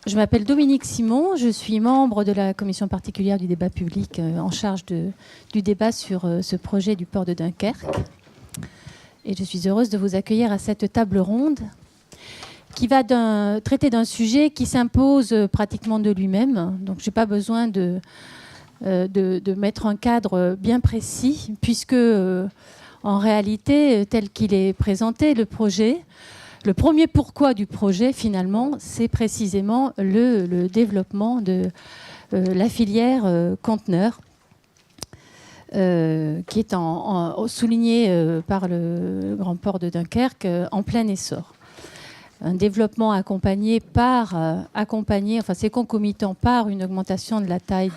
Je m'appelle Dominique Simon, je suis membre de la commission particulière du débat public en charge du débat sur ce projet du port de Dunkerque. Et je suis heureuse de vous accueillir à cette table ronde qui va traiter d'un sujet qui s'impose pratiquement de lui-même. Donc je n'ai pas besoin de mettre un cadre bien précis, puisque en réalité, tel qu'il est présenté, le projet, le premier pourquoi du projet, finalement, c'est précisément le développement de la filière conteneur, qui est souligné par le grand port de Dunkerque en plein essor. Un développement c'est concomitant par une augmentation de la taille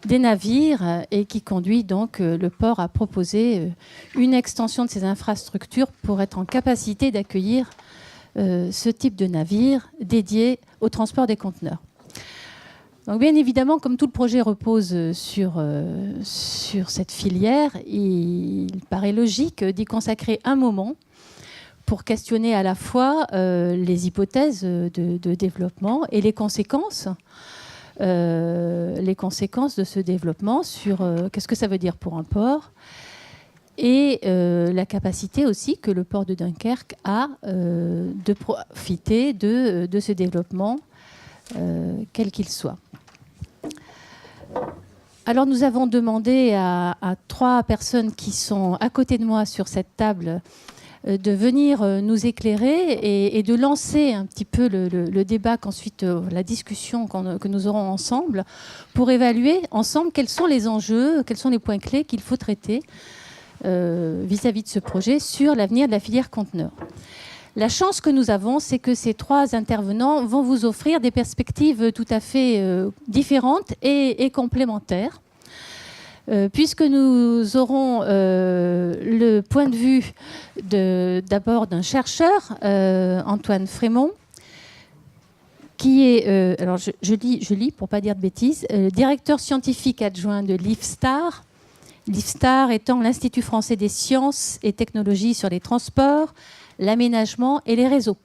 des navires et qui conduit donc le port à proposer une extension de ses infrastructures pour être en capacité d'accueillir ce type de navire dédié au transport des conteneurs. Donc bien évidemment, comme tout le projet repose sur cette filière, il paraît logique d'y consacrer un moment pour questionner à la fois les hypothèses de développement et les conséquences de ce développement sur qu'est-ce que ça veut dire pour un port et la capacité aussi que le port de Dunkerque a de profiter de ce développement, quel qu'il soit. Alors nous avons demandé à 3 personnes qui sont à côté de moi sur cette table de venir nous éclairer et de lancer un petit peu le débat, qu'ensuite la discussion que nous aurons ensemble pour évaluer ensemble quels sont les enjeux, quels sont les points clés qu'il faut traiter vis-à-vis de ce projet sur l'avenir de la filière conteneur. La chance que nous avons, c'est que ces 3 intervenants vont vous offrir des perspectives tout à fait différentes et complémentaires. Puisque nous aurons le point de vue d'abord d'un chercheur, Antoine Frémont, qui est, alors je lis pour ne pas dire de bêtises, directeur scientifique adjoint de l'IFSTAR. L'IFSTAR étant l'Institut français des sciences et technologies sur les transports, l'aménagement et les réseaux.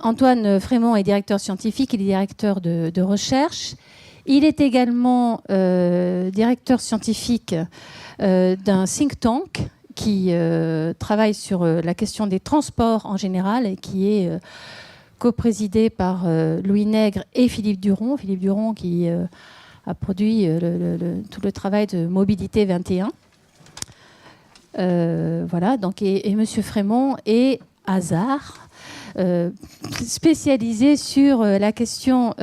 Antoine Frémont est directeur scientifique, il est directeur de recherche. Il est également directeur scientifique d'un think tank qui travaille sur la question des transports en général et qui est coprésidé par Louis Nègre et Philippe Duron. Philippe Duron qui a produit tout le travail de Mobilité 21. Voilà, donc, et M. Frémont est hasard. Spécialisé sur la question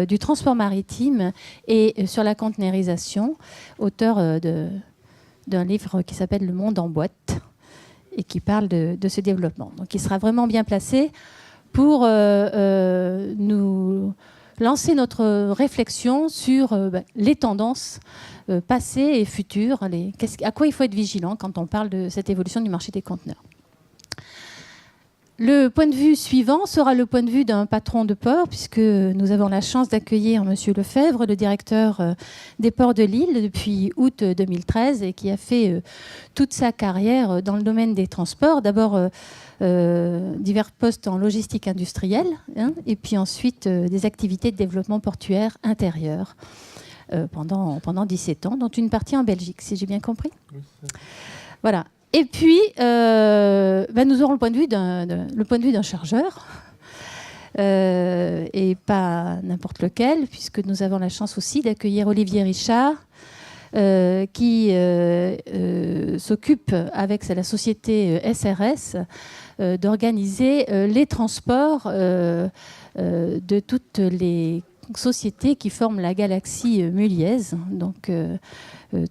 du transport maritime et sur la conteneurisation, auteur d'un livre qui s'appelle Le monde en boîte et qui parle de ce développement. Donc il sera vraiment bien placé pour nous lancer notre réflexion sur les tendances passées et futures, à quoi il faut être vigilant quand on parle de cette évolution du marché des conteneurs. Le point de vue suivant sera le point de vue d'un patron de port, puisque nous avons la chance d'accueillir M. Lefebvre, le directeur des ports de Lille depuis août 2013, et qui a fait toute sa carrière dans le domaine des transports. D'abord, divers postes en logistique industrielle, et puis ensuite des activités de développement portuaire intérieur pendant 17 ans, dont une partie en Belgique, si j'ai bien compris. Oui, voilà. Et puis, nous aurons le point de vue d'un chargeur, et pas n'importe lequel, puisque nous avons la chance aussi d'accueillir Olivier Richard, qui s'occupe avec la société SRS d'organiser les transports de toutes les sociétés qui forment la galaxie Muliez. Donc,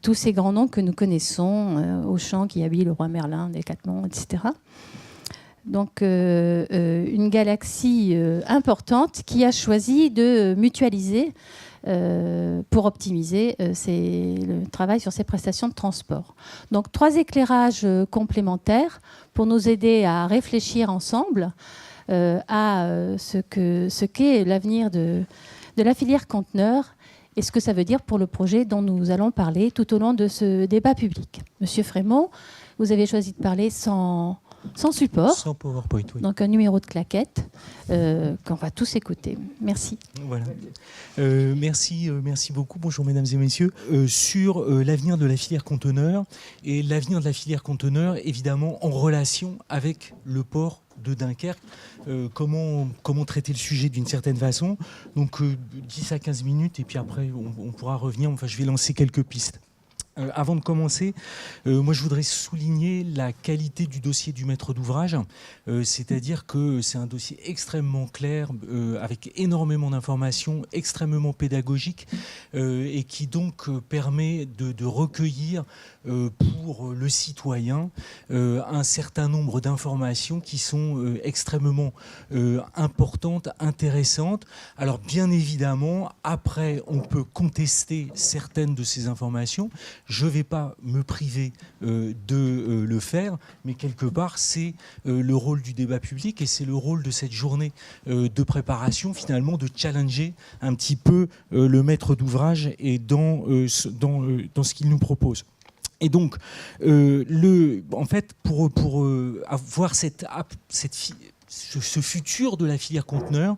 tous ces grands noms que nous connaissons, Auchan, Kiabi, Leroy Merlin, Decathlon, etc. Donc une galaxie importante qui a choisi de mutualiser pour optimiser le travail sur ses prestations de transport. Donc 3 éclairages complémentaires pour nous aider à réfléchir ensemble à ce qu'est l'avenir de la filière conteneur et ce que ça veut dire pour le projet dont nous allons parler tout au long de ce débat public. Monsieur Frémont, vous avez choisi de parler sans sans support. Sans PowerPoint, oui. Donc un numéro de claquette qu'on va tous écouter. Merci. Voilà. Merci beaucoup. Bonjour mesdames et messieurs. Sur l'avenir de la filière conteneur et l'avenir de la filière conteneur, évidemment en relation avec le port de Dunkerque. Comment traiter le sujet d'une certaine façon. Donc 10 à 15 minutes et puis après on pourra revenir. Enfin, je vais lancer quelques pistes. Avant de commencer, moi je voudrais souligner la qualité du dossier du maître d'ouvrage, c'est-à-dire que c'est un dossier extrêmement clair, avec énormément d'informations, extrêmement pédagogique, et qui donc permet de recueillir pour le citoyen un certain nombre d'informations qui sont extrêmement importantes, intéressantes. Alors bien évidemment, après on peut contester certaines de ces informations. Je ne vais pas me priver de le faire, mais quelque part, c'est le rôle du débat public et c'est le rôle de cette journée de préparation, finalement, de challenger un petit peu le maître d'ouvrage et dans ce qu'il nous propose. Et donc, en fait, pour avoir ce futur de la filière conteneur,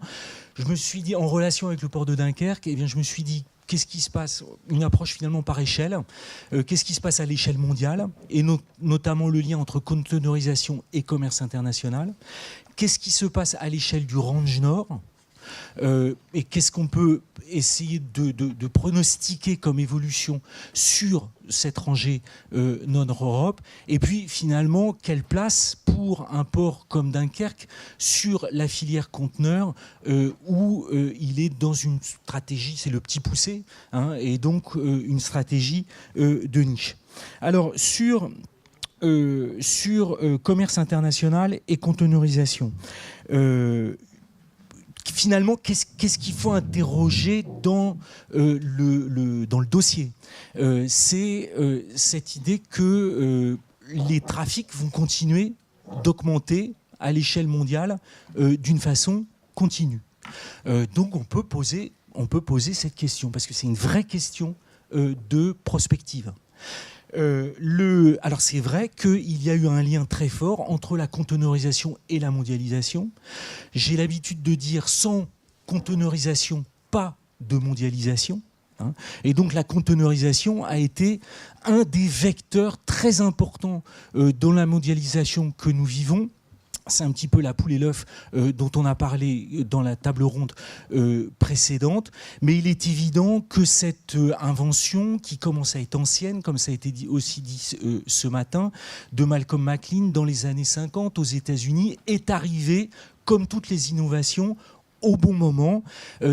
je me suis dit, en relation avec le port de Dunkerque, eh bien, je me suis dit, qu'est-ce qui se passe? Une approche finalement par échelle. Qu'est-ce qui se passe à l'échelle mondiale et notamment le lien entre conteneurisation et commerce international. Qu'est-ce qui se passe à l'échelle du Range Nord et qu'est-ce qu'on peut essayer de pronostiquer comme évolution sur cette rangée Nord-Europe, et puis finalement quelle place pour un port comme Dunkerque sur la filière conteneur où il est dans une stratégie, c'est le petit poussé, hein, et donc une stratégie de niche. Alors sur commerce international et conteneurisation, finalement, qu'est-ce qu'il faut interroger dans le dossier? C'est cette idée que les trafics vont continuer d'augmenter à l'échelle mondiale d'une façon continue. Donc on peut poser cette question, parce que c'est une vraie question de prospective. Alors c'est vrai qu'il y a eu un lien très fort entre la conteneurisation et la mondialisation. J'ai l'habitude de dire sans conteneurisation, pas de mondialisation. Hein. Et donc la conteneurisation a été un des vecteurs très importants dans la mondialisation que nous vivons. C'est un petit peu la poule et l'œuf dont on a parlé dans la table ronde précédente. Mais il est évident que cette invention, qui commence à être ancienne, comme ça a été dit ce matin, de Malcolm McLean dans les années 50 aux États-Unis, est arrivée, comme toutes les innovations, au bon moment,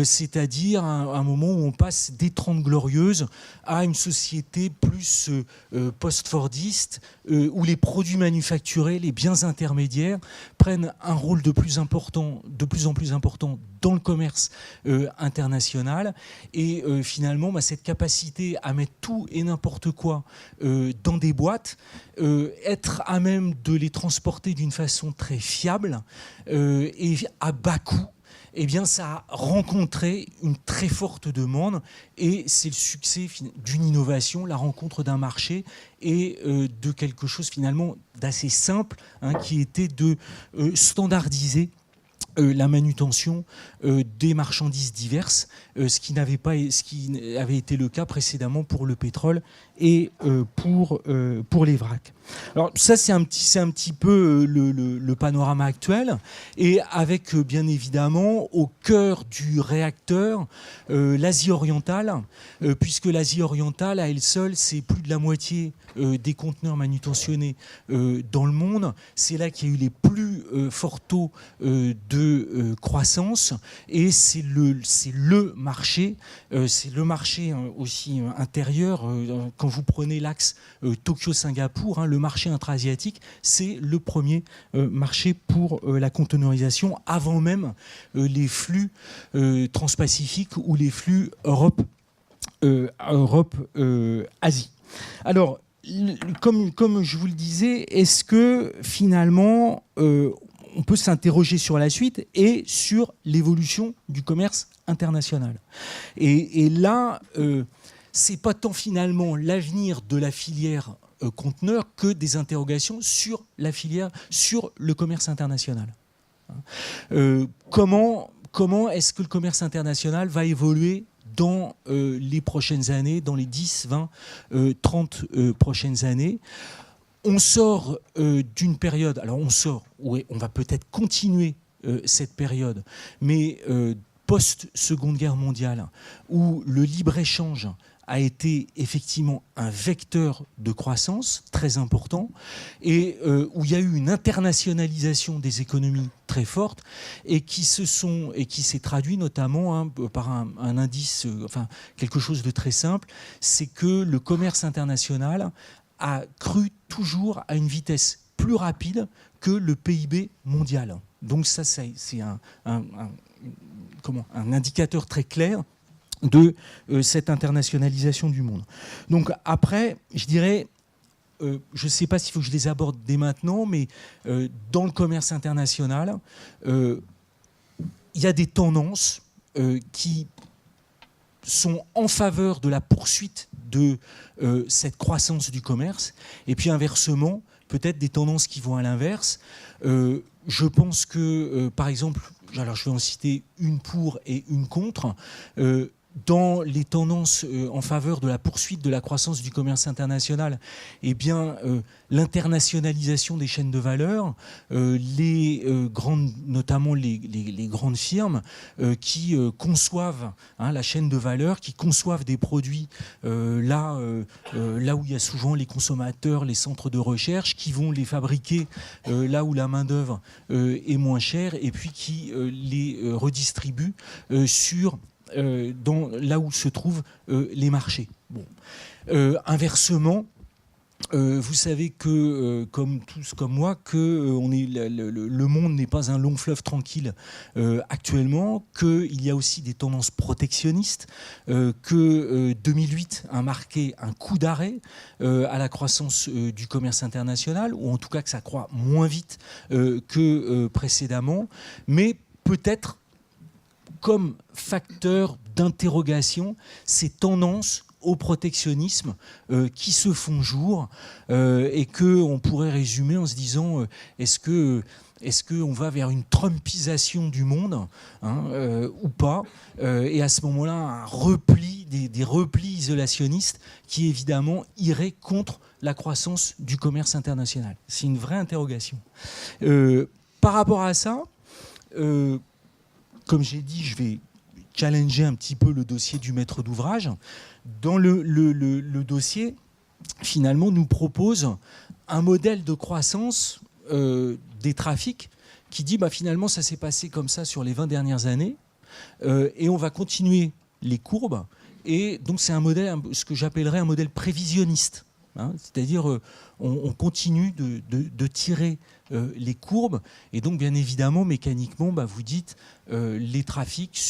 c'est-à-dire un moment où on passe des 30 glorieuses à une société plus post-fordiste, où les produits manufacturés, les biens intermédiaires, prennent un rôle de plus en plus important dans le commerce international. Et finalement, cette capacité à mettre tout et n'importe quoi dans des boîtes, être à même de les transporter d'une façon très fiable et à bas coût, eh bien, ça a rencontré une très forte demande et c'est le succès d'une innovation, la rencontre d'un marché et de quelque chose finalement d'assez simple, hein, qui était de standardiser la manutention des marchandises diverses, ce qui avait été le cas précédemment pour le pétrole et pour les vracs. Alors ça, c'est un petit peu le panorama actuel, et avec bien évidemment au cœur du réacteur l'Asie orientale, puisque l'Asie orientale à elle seule, c'est plus de la moitié des conteneurs manutentionnés dans le monde. C'est là qu'il y a eu les plus forts taux de croissance, et c'est le marché aussi intérieur. Quand vous prenez l'axe Tokyo-Singapour, hein, le marché intra-asiatique, c'est le premier marché pour la conteneurisation, avant même les flux transpacifiques ou les flux Europe-Asie. Alors, comme je vous le disais, est-ce que finalement on peut s'interroger sur la suite et sur l'évolution du commerce international? Et là, c'est pas tant finalement l'avenir de la filière conteneurs que des interrogations sur la filière, sur le commerce international. Comment est-ce que le commerce international va évoluer dans les prochaines années, dans les 10, 20, 30 prochaines années? On sort d'une période, alors on va peut-être continuer cette période, mais post-Seconde Guerre mondiale, où le libre-échange a été effectivement un vecteur de croissance très important et où il y a eu une internationalisation des économies très forte et qui s'est traduit notamment par un indice, quelque chose de très simple, c'est que le commerce international a cru toujours à une vitesse plus rapide que le PIB mondial. Donc ça, c'est un indicateur très clair de cette internationalisation du monde. Donc après, je dirais, je ne sais pas s'il faut que je les aborde dès maintenant, mais dans le commerce international, il y a des tendances qui sont en faveur de la poursuite de cette croissance du commerce, et puis inversement, peut-être des tendances qui vont à l'inverse. Je pense que, par exemple, alors je vais en citer une pour et une contre, dans les tendances en faveur de la poursuite de la croissance du commerce international, eh bien, l'internationalisation des chaînes de valeur, notamment les grandes firmes qui conçoivent la chaîne de valeur, qui conçoivent des produits là où il y a souvent les consommateurs, les centres de recherche, qui vont les fabriquer là où la main-d'œuvre est moins chère, et puis qui les redistribuent là où se trouvent les marchés. Bon. Inversement, vous savez que, comme tous comme moi, que le monde n'est pas un long fleuve tranquille actuellement, qu'il y a aussi des tendances protectionnistes, que 2008 a marqué un coup d'arrêt à la croissance du commerce international, ou en tout cas que ça croît moins vite que précédemment, mais peut-être comme facteur d'interrogation ces tendances au protectionnisme qui se font jour et qu'on pourrait résumer en se disant est-ce qu'on va vers une trumpisation du monde ou pas, et à ce moment-là un repli, des replis isolationnistes qui évidemment iraient contre la croissance du commerce international. C'est une vraie interrogation. Par rapport à ça, comme j'ai dit, je vais challenger un petit peu le dossier du maître d'ouvrage. Dans le dossier, finalement, nous propose un modèle de croissance des trafics qui dit finalement ça s'est passé comme ça sur les 20 dernières années et on va continuer les courbes. Et donc c'est un modèle, ce que j'appellerais un modèle prévisionniste. C'est-à-dire on continue de tirer les courbes, et donc bien évidemment mécaniquement vous dites les trafics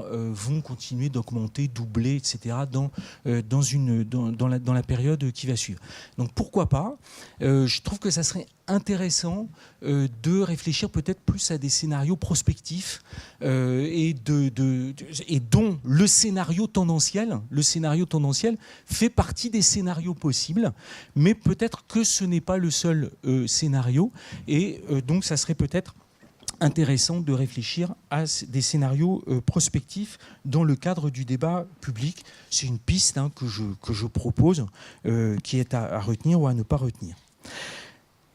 vont continuer d'augmenter, doubler, etc. dans la période qui va suivre. Donc pourquoi pas, je trouve que ça serait intéressant de réfléchir peut-être plus à des scénarios prospectifs et dont le scénario tendanciel fait partie des scénarios possibles, mais peut-être que ce n'est pas le seul scénario, et donc ça serait peut-être intéressant de réfléchir à des scénarios prospectifs dans le cadre du débat public. C'est une piste que je propose, qui est à retenir ou à ne pas retenir.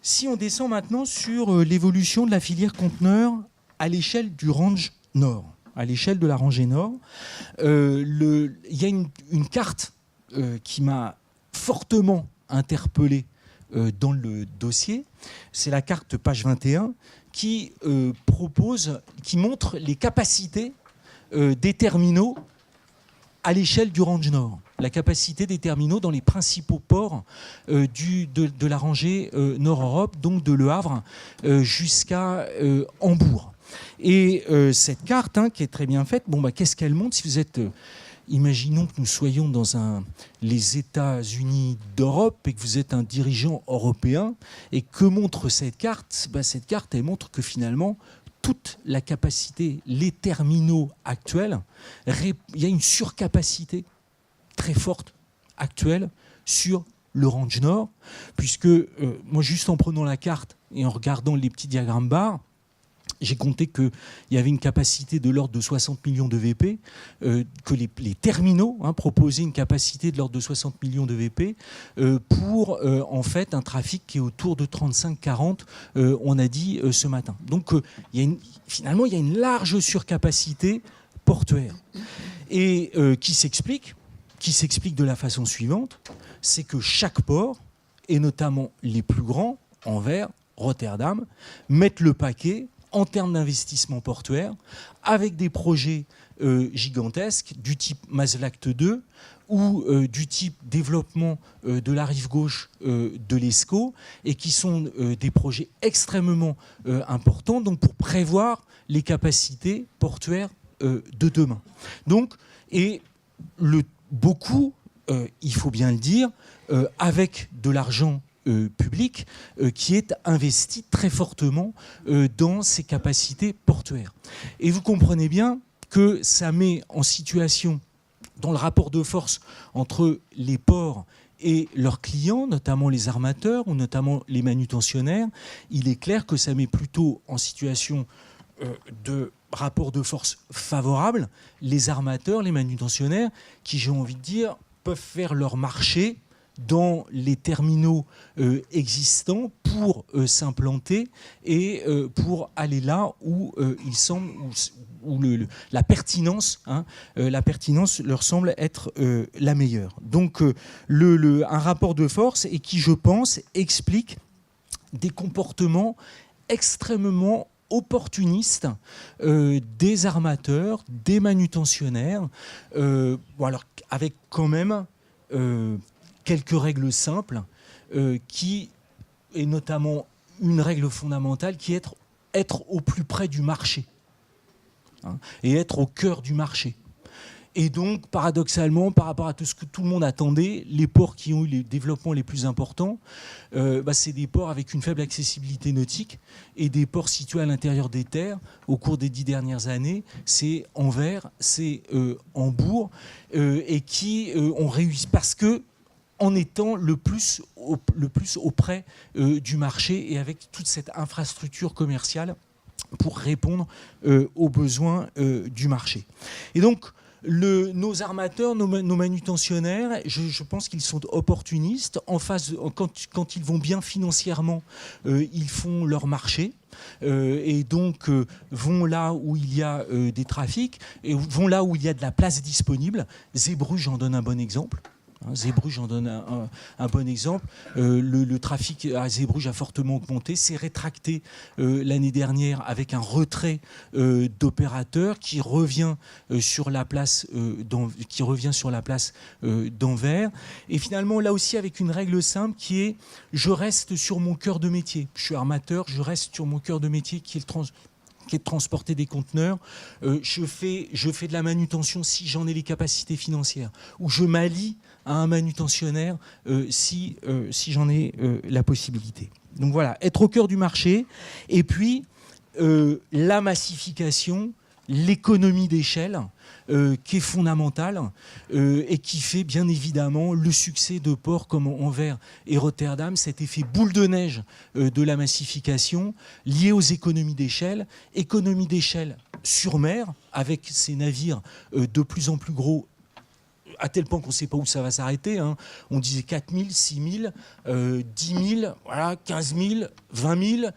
Si on descend maintenant sur l'évolution de la filière conteneur à l'échelle du range nord, à l'échelle de la rangée nord, il y a une carte qui m'a fortement interpellé dans le dossier. C'est la carte page 21 qui montre les capacités des terminaux à l'échelle du range nord. La capacité des terminaux dans les principaux ports de la rangée Nord-Europe, donc de Le Havre jusqu'à Hambourg. Et cette carte, qui est très bien faite, qu'est-ce qu'elle montre? Si vous êtes... Imaginons que nous soyons dans les États-Unis d'Europe et que vous êtes un dirigeant européen. Et que montre cette carte? Cette carte, elle montre que finalement, toute la capacité, les terminaux actuels, il y a une surcapacité très forte actuelle sur le range nord, puisque moi, juste en prenant la carte et en regardant les petits diagrammes barres, j'ai compté qu'il y avait une capacité de l'ordre de 60 millions de VP, que les terminaux proposaient une capacité de l'ordre de 60 millions de VP pour en fait un trafic qui est autour de 35-40, on a dit ce matin. Donc finalement, il y a une large surcapacité portuaire et qui s'explique de la façon suivante, c'est que chaque port, et notamment les plus grands, Anvers, Rotterdam, mettent le paquet en termes d'investissement portuaire, avec des projets gigantesques du type Maasvlakte 2 ou du type développement de la rive gauche de l'Escaut, et qui sont des projets extrêmement importants, donc pour prévoir les capacités portuaires de demain. Donc, et beaucoup, il faut bien le dire, avec de l'argent public qui est investi très fortement dans ces capacités portuaires. Et vous comprenez bien que ça met en situation, dans le rapport de force entre les ports et leurs clients, notamment les armateurs ou notamment les manutentionnaires, il est clair que ça met plutôt en situation de rapport de force favorable les armateurs, les manutentionnaires, qui, j'ai envie de dire, peuvent faire leur marché dans les terminaux existants pour s'implanter et pour aller là où il semble, où la pertinence leur semble être la meilleure. Donc un rapport de force, et qui, je pense, explique des comportements extrêmement opportunistes des armateurs, des manutentionnaires, alors avec quand même quelques règles simples, qui est notamment une règle fondamentale qui est être au plus près du marché, et être au cœur du marché. Et donc, paradoxalement, par rapport à tout ce que tout le monde attendait, les ports qui ont eu les développements les plus importants, c'est des ports avec une faible accessibilité nautique, et des ports situés à l'intérieur des terres. Au cours des 10 dernières années, c'est Anvers, c'est Hambourg, et qui ont réussi parce que en étant le plus auprès du marché, et avec toute cette infrastructure commerciale pour répondre aux besoins du marché. Et donc, nos armateurs, nos manutentionnaires, je pense qu'ils sont opportunistes. Quand ils vont bien financièrement, ils font leur marché. Et donc vont là où il y a des trafics, et vont là où il y a de la place disponible. Zeebrugge en donne un bon exemple. Zeebrugge en donne un bon exemple. Le trafic à Zeebrugge a fortement augmenté, s'est rétracté l'année dernière avec un retrait d'opérateurs qui revient sur la place d'Anvers. Et finalement, là aussi, avec une règle simple qui est « je reste sur mon cœur de métier ». Je suis armateur, je reste sur mon cœur de métier qui est de transporter des conteneurs. Je fais de la manutention si j'en ai les capacités financières, ou je m'allie à un manutentionnaire si j'en ai la possibilité. Donc voilà, être au cœur du marché, et puis la massification, l'économie d'échelle qui est fondamentale et qui fait bien évidemment le succès de ports comme Anvers et Rotterdam, cet effet boule de neige de la massification lié aux économies d'échelle sur mer, avec ces navires de plus en plus gros, à tel point qu'on ne sait pas où ça va s'arrêter. On disait 4 000, 6 000, 10 000, voilà, 15 000, 20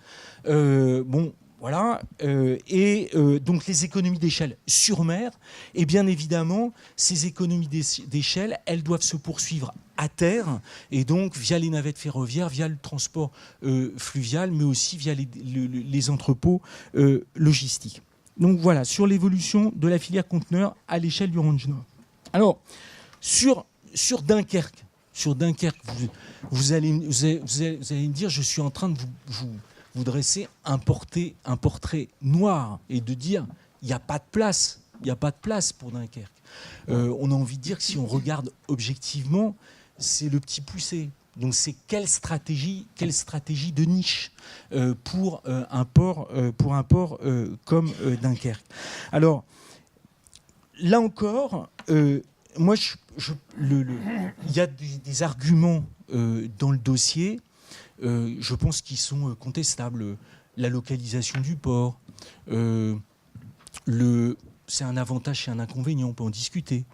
000. Voilà. Donc les économies d'échelle sur mer, et bien évidemment, ces économies d'échelle, elles doivent se poursuivre à terre, et donc via les navettes ferroviaires, via le transport fluvial, mais aussi via les entrepôts logistiques. Donc voilà, sur l'évolution de la filière conteneur à l'échelle du Range Nord. Alors, sur Dunkerque, vous allez me dire, je suis en train de vous dresser un portrait noir et de dire, il n'y a pas de place pour Dunkerque. On a envie de dire que si on regarde objectivement, c'est le petit poussé. Donc c'est quelle stratégie de niche pour un port comme Dunkerque. Alors, là encore, moi, il y a des arguments dans le dossier, je pense, qui sont contestables. La localisation du port, c'est un avantage et un inconvénient, on peut en discuter.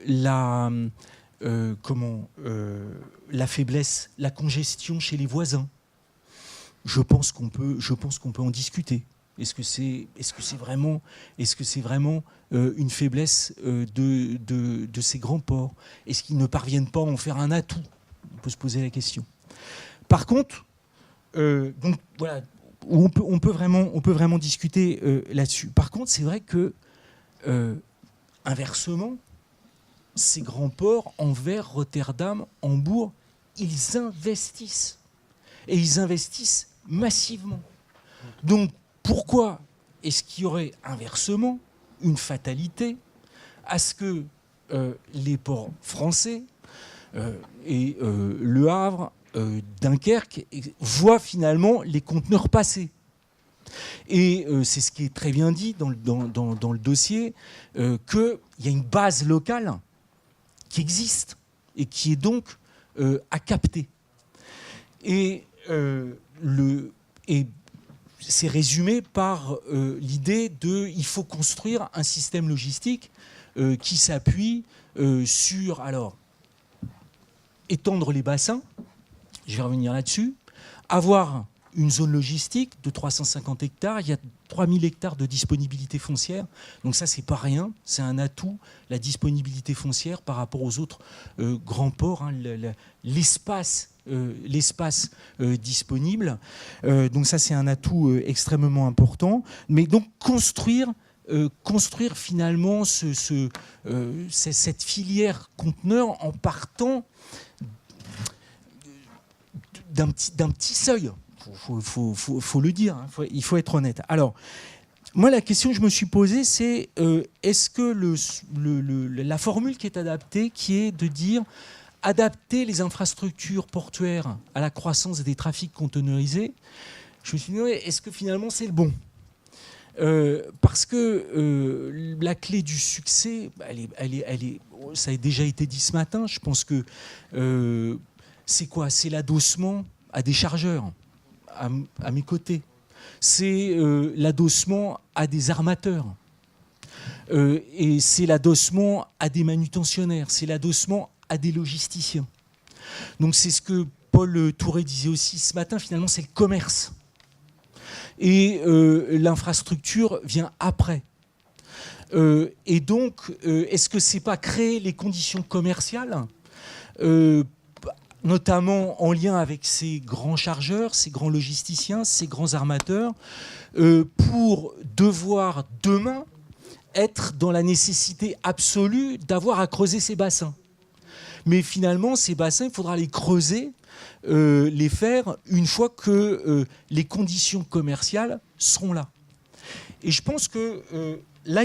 La faiblesse, la congestion chez les voisins. Je pense qu'on peut en discuter. Est-ce que c'est vraiment une faiblesse de ces grands ports? Est-ce qu'ils ne parviennent pas à en faire un atout? On peut se poser la question. Par contre, donc voilà, on peut vraiment discuter là-dessus. Par contre, c'est vrai que inversement, ces grands ports, Anvers, Rotterdam, Hambourg, ils investissent. Et ils investissent massivement. Donc, pourquoi est-ce qu'il y aurait inversement une fatalité à ce que les ports français et Le Havre, Dunkerque voient finalement les conteneurs passer? Et c'est ce qui est très bien dit dans le dossier, qu'il y a une base locale qui existe et qui est donc à capter. Et c'est résumé par l'idée il faut construire un système logistique qui s'appuie sur, alors, étendre les bassins, je vais revenir là-dessus, avoir une zone logistique de 350 hectares, il y a 3000 hectares de disponibilité foncière, donc ça c'est pas rien, c'est un atout, la disponibilité foncière par rapport aux autres grands ports, hein, l'espace disponible, donc ça c'est un atout extrêmement important, mais donc construire finalement cette filière conteneur en partant d'un petit seuil. Faut le dire, hein, il faut être honnête. Alors, moi, la question que je me suis posée, c'est est-ce que la formule qui est adaptée, qui est de dire adapter les infrastructures portuaires à la croissance des trafics conteneurisés, je me suis dit, est-ce que finalement c'est le bon ? Parce que la clé du succès, elle est, ça a déjà été dit ce matin, je pense que c'est quoi ? C'est l'adossement à des chargeurs, à mes côtés. C'est l'adossement à des armateurs. Et c'est l'adossement à des manutentionnaires. C'est l'adossement à des logisticiens. Donc c'est ce que Paul Touré disait aussi ce matin, finalement c'est le commerce. Et l'infrastructure vient après. Et donc, est-ce que c'est pas créer les conditions commerciales, notamment en lien avec ces grands chargeurs, ces grands logisticiens, ces grands armateurs, pour devoir demain être dans la nécessité absolue d'avoir à creuser ces bassins. Mais finalement, ces bassins, il faudra les creuser, les faire une fois que les conditions commerciales seront là. Et je pense que là,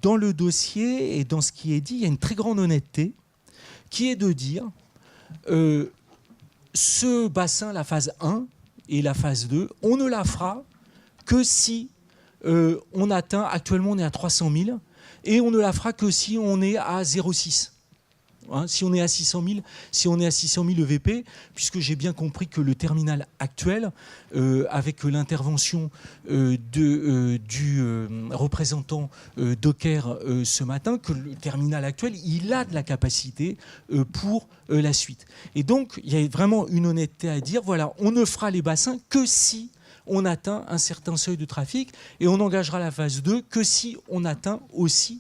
dans le dossier et dans ce qui est dit, il y a une très grande honnêteté qui est de dire ce bassin, la phase 1 et la phase 2, on ne la fera que si on atteint, actuellement on est à 300 000, et on ne la fera que si on est à 0,6. Hein, si on est à 600 000 EVP, puisque j'ai bien compris que le terminal actuel, avec l'intervention du représentant Docker ce matin, que le terminal actuel, il a de la capacité pour la suite. Et donc, il y a vraiment une honnêteté à dire, voilà, on ne fera les bassins que si on atteint un certain seuil de trafic, et on engagera la phase 2 que si on atteint aussi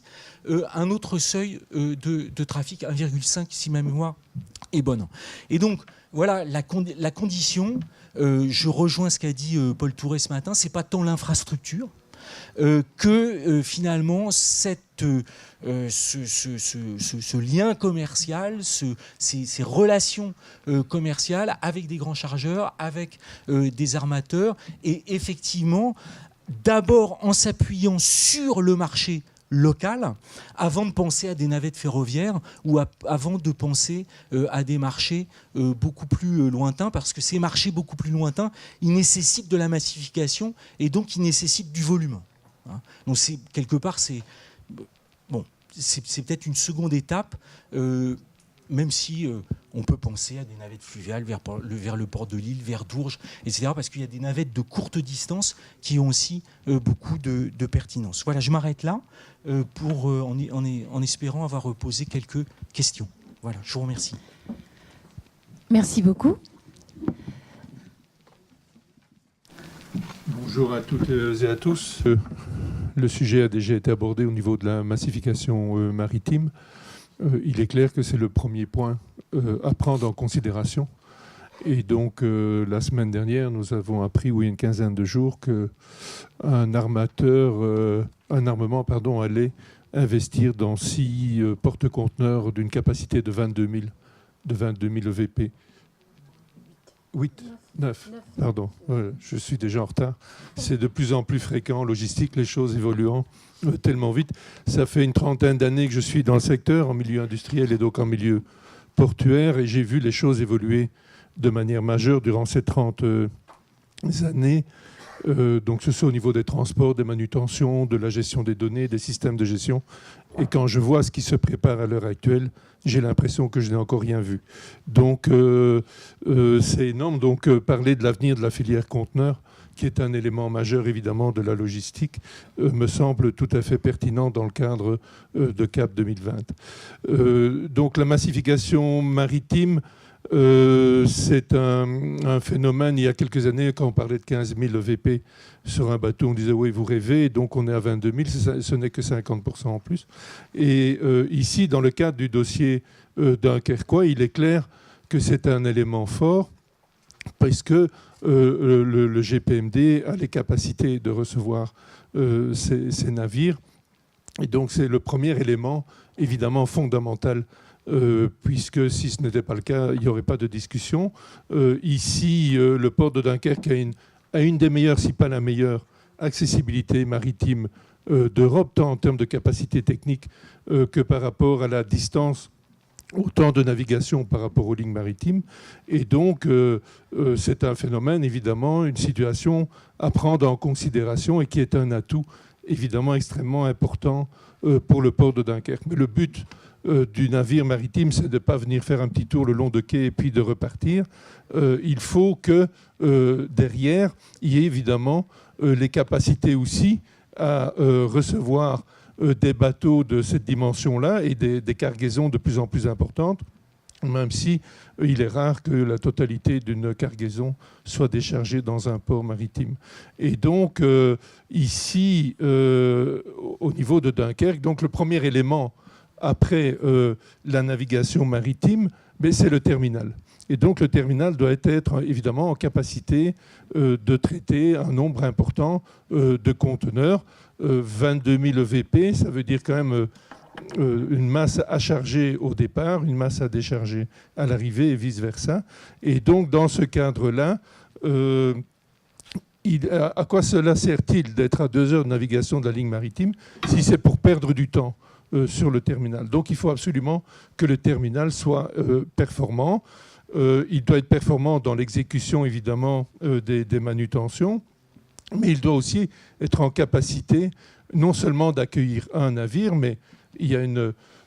un autre seuil de trafic, 1,5 si ma mémoire est bonne. Et donc, voilà, la condition, je rejoins ce qu'a dit Paul Touré ce matin, c'est pas tant l'infrastructure que finalement ce lien commercial, ces relations commerciales avec des grands chargeurs, avec des armateurs, et effectivement, d'abord en s'appuyant sur le marché local, avant de penser à des navettes ferroviaires ou avant de penser à des marchés beaucoup plus lointains, parce que ces marchés beaucoup plus lointains, ils nécessitent de la massification et donc ils nécessitent du volume. Donc quelque part, c'est... Bon, c'est peut-être une seconde étape, même si on peut penser à des navettes fluviales vers le port de Lille, vers Dourges, etc., parce qu'il y a des navettes de courte distance qui ont aussi beaucoup de pertinence. Voilà, je m'arrête là en espérant avoir posé quelques questions. Voilà, je vous remercie. Merci beaucoup. Bonjour à toutes et à tous. Le sujet a déjà été abordé au niveau de la massification maritime. Il est clair que c'est le premier point à prendre en considération. Et donc, la semaine dernière, nous avons appris, il y a une quinzaine de jours, qu'un armement allait investir dans 6 porte-conteneurs d'une capacité de 22 000 EVP. 9, pardon, je suis déjà en retard. C'est de plus en plus fréquent en logistique, les choses évoluant tellement vite. Ça fait une trentaine d'années que je suis dans le secteur, en milieu industriel et donc en milieu portuaire, et j'ai vu les choses évoluer de manière majeure durant ces 30 années. Donc ce soit au niveau des transports, des manutentions, de la gestion des données, des systèmes de gestion. Et quand je vois ce qui se prépare à l'heure actuelle, j'ai l'impression que je n'ai encore rien vu. Donc c'est énorme. Donc parler de l'avenir de la filière conteneur, qui est un élément majeur évidemment de la logistique, me semble tout à fait pertinent dans le cadre de CAP 2020. Donc la massification maritime, c'est un phénomène. Il y a quelques années, quand on parlait de 15 000 EVP sur un bateau, on disait oui, vous rêvez, donc on est à 22 000, ce n'est que 50% en plus. Et ici, dans le cadre du dossier dunkerquois, il est clair que c'est un élément fort, parce que le GPMD a les capacités de recevoir ces navires. Et donc c'est le premier élément, évidemment, fondamental, puisque si ce n'était pas le cas, il n'y aurait pas de discussion. Ici, le port de Dunkerque a une des meilleures, si pas la meilleure, accessibilité maritime d'Europe, tant en termes de capacité technique que par rapport à la distance, autant de navigation par rapport aux lignes maritimes. Et donc, c'est un phénomène, évidemment, une situation à prendre en considération et qui est un atout, évidemment, extrêmement important pour le port de Dunkerque. Mais le but du navire maritime, c'est de ne pas venir faire un petit tour le long de quai et puis de repartir. Il faut que derrière, il y ait évidemment les capacités aussi à recevoir des bateaux de cette dimension-là et des cargaisons de plus en plus importantes, même si il est rare que la totalité d'une cargaison soit déchargée dans un port maritime. Et donc, ici, au niveau de Dunkerque, donc le premier élément après la navigation maritime, c'est le terminal. Et donc le terminal doit être évidemment en capacité de traiter un nombre important de conteneurs. 22 000 EVP, ça veut dire quand même une masse à charger au départ, une masse à décharger à l'arrivée et vice-versa. Et donc dans ce cadre-là, à quoi cela sert-il d'être à 2 heures de navigation de la ligne maritime si c'est pour perdre du temps sur le terminal? Donc il faut absolument que le terminal soit performant. Il doit être performant dans l'exécution, évidemment, des manutentions, mais il doit aussi être en capacité non seulement d'accueillir un navire, mais il y a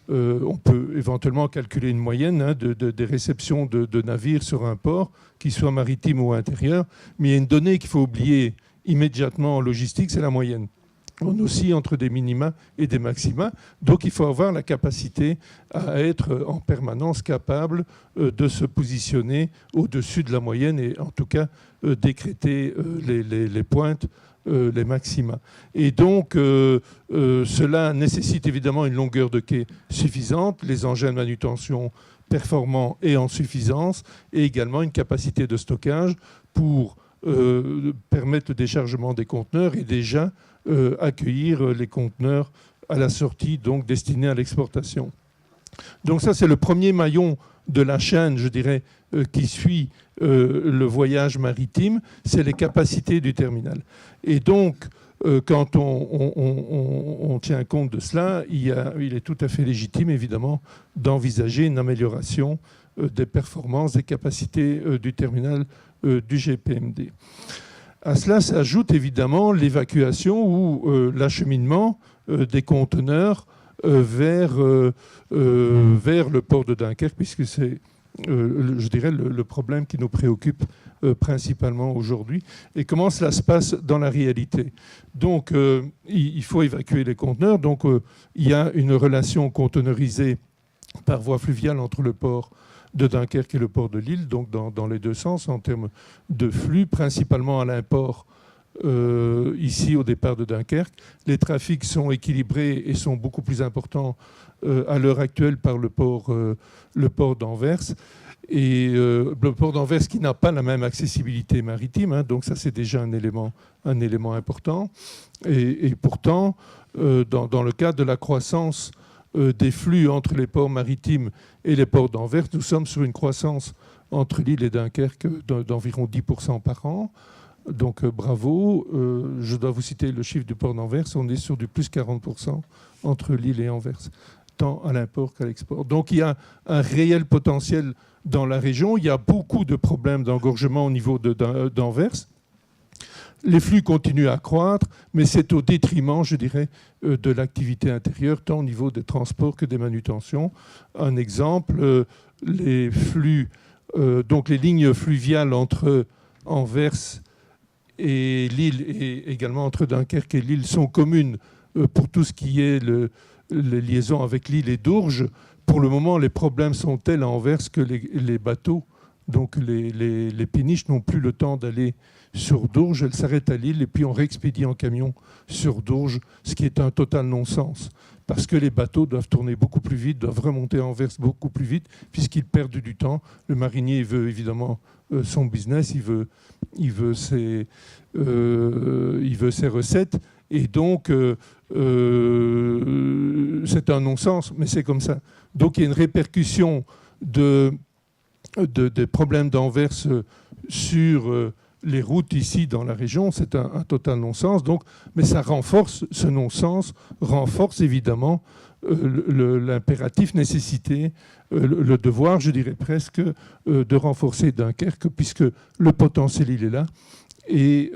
on peut éventuellement calculer une moyenne des réceptions de navires sur un port, qu'ils soient maritimes ou intérieurs, mais il y a une donnée qu'il faut oublier immédiatement en logistique, c'est la moyenne. On oscille entre des minima et des maxima. Donc il faut avoir la capacité à être en permanence capable de se positionner au-dessus de la moyenne et en tout cas décréter les pointes, les maxima. Et donc cela nécessite évidemment une longueur de quai suffisante, les engins de manutention performants et en suffisance, et également une capacité de stockage pour permettre le déchargement des conteneurs et déjà accueillir les conteneurs à la sortie, donc destinés à l'exportation. Donc ça, c'est le premier maillon de la chaîne, je dirais, qui suit le voyage maritime, c'est les capacités du terminal. Et donc, quand on tient compte de cela, il est tout à fait légitime, évidemment, d'envisager une amélioration des performances, des capacités du terminal du GPMD. À cela s'ajoute évidemment l'évacuation ou l'acheminement des conteneurs vers le port de Dunkerque, puisque c'est, je dirais, le problème qui nous préoccupe principalement aujourd'hui. Et comment cela se passe dans la réalité? Donc, il faut évacuer les conteneurs. Donc, il y a une relation conteneurisée par voie fluviale entre le port de Dunkerque et le port de Lille, donc dans les deux sens, en termes de flux, principalement à l'import ici au départ de Dunkerque. Les trafics sont équilibrés et sont beaucoup plus importants à l'heure actuelle par le port d'Anvers. Et le port d'Anvers qui n'a pas la même accessibilité maritime, hein, donc ça c'est déjà un élément important. Et pourtant, dans le cadre de la croissance des flux entre les ports maritimes et les ports d'Anvers, nous sommes sur une croissance entre Lille et Dunkerque d'environ 10% par an. Donc bravo, je dois vous citer le chiffre du port d'Anvers, on est sur du plus 40% entre Lille et Anvers, tant à l'import qu'à l'export. Donc il y a un réel potentiel dans la région, il y a beaucoup de problèmes d'engorgement au niveau d'Anvers. Les flux continuent à croître, mais c'est au détriment, je dirais, de l'activité intérieure, tant au niveau des transports que des manutentions. Un exemple, les flux, donc les lignes fluviales entre Anvers et Lille, et également entre Dunkerque et Lille, sont communes pour tout ce qui est les liaisons avec Lille et Dourges. Pour le moment, les problèmes sont tels à Anvers que les bateaux, donc les péniches, n'ont plus le temps d'aller sur Dourges. Elles s'arrêtent à Lille et puis on réexpédie en camion sur Dourges, ce qui est un total non-sens. Parce que les bateaux doivent tourner beaucoup plus vite, doivent remonter à Anvers beaucoup plus vite, puisqu'ils perdent du temps. Le marinier veut évidemment son business, il veut ses recettes. Et donc, c'est un non-sens, mais c'est comme ça. Donc, il y a une répercussion des problèmes d'Anvers sur les routes ici dans la région. C'est un total non-sens. Donc, mais ça renforce, ce non-sens renforce évidemment l'impératif, nécessité, le devoir, je dirais presque, de renforcer Dunkerque, puisque le potentiel, il est là. Et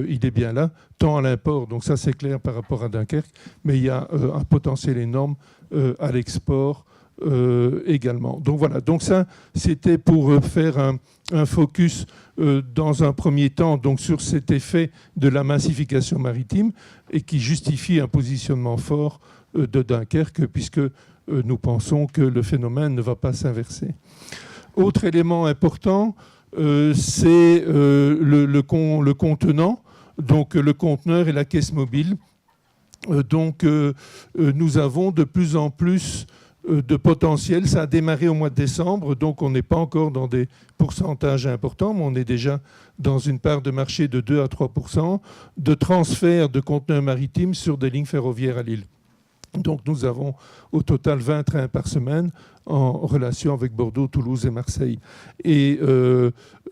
il est bien là, tant à l'import, donc ça c'est clair par rapport à Dunkerque, mais il y a un potentiel énorme à l'export également. Donc voilà, donc ça c'était pour faire un focus dans un premier temps donc sur cet effet de la massification maritime et qui justifie un positionnement fort de Dunkerque, puisque nous pensons que le phénomène ne va pas s'inverser. Autre élément important, c'est le contenant, donc le conteneur et la caisse mobile. Donc nous avons de plus en plus de potentiel. Ça a démarré au mois de décembre, donc on n'est pas encore dans des pourcentages importants, mais on est déjà dans une part de marché de 2 à 3% de transfert de conteneurs maritimes sur des lignes ferroviaires à Lille. Donc nous avons au total 20 trains par semaine en relation avec Bordeaux, Toulouse et Marseille. Et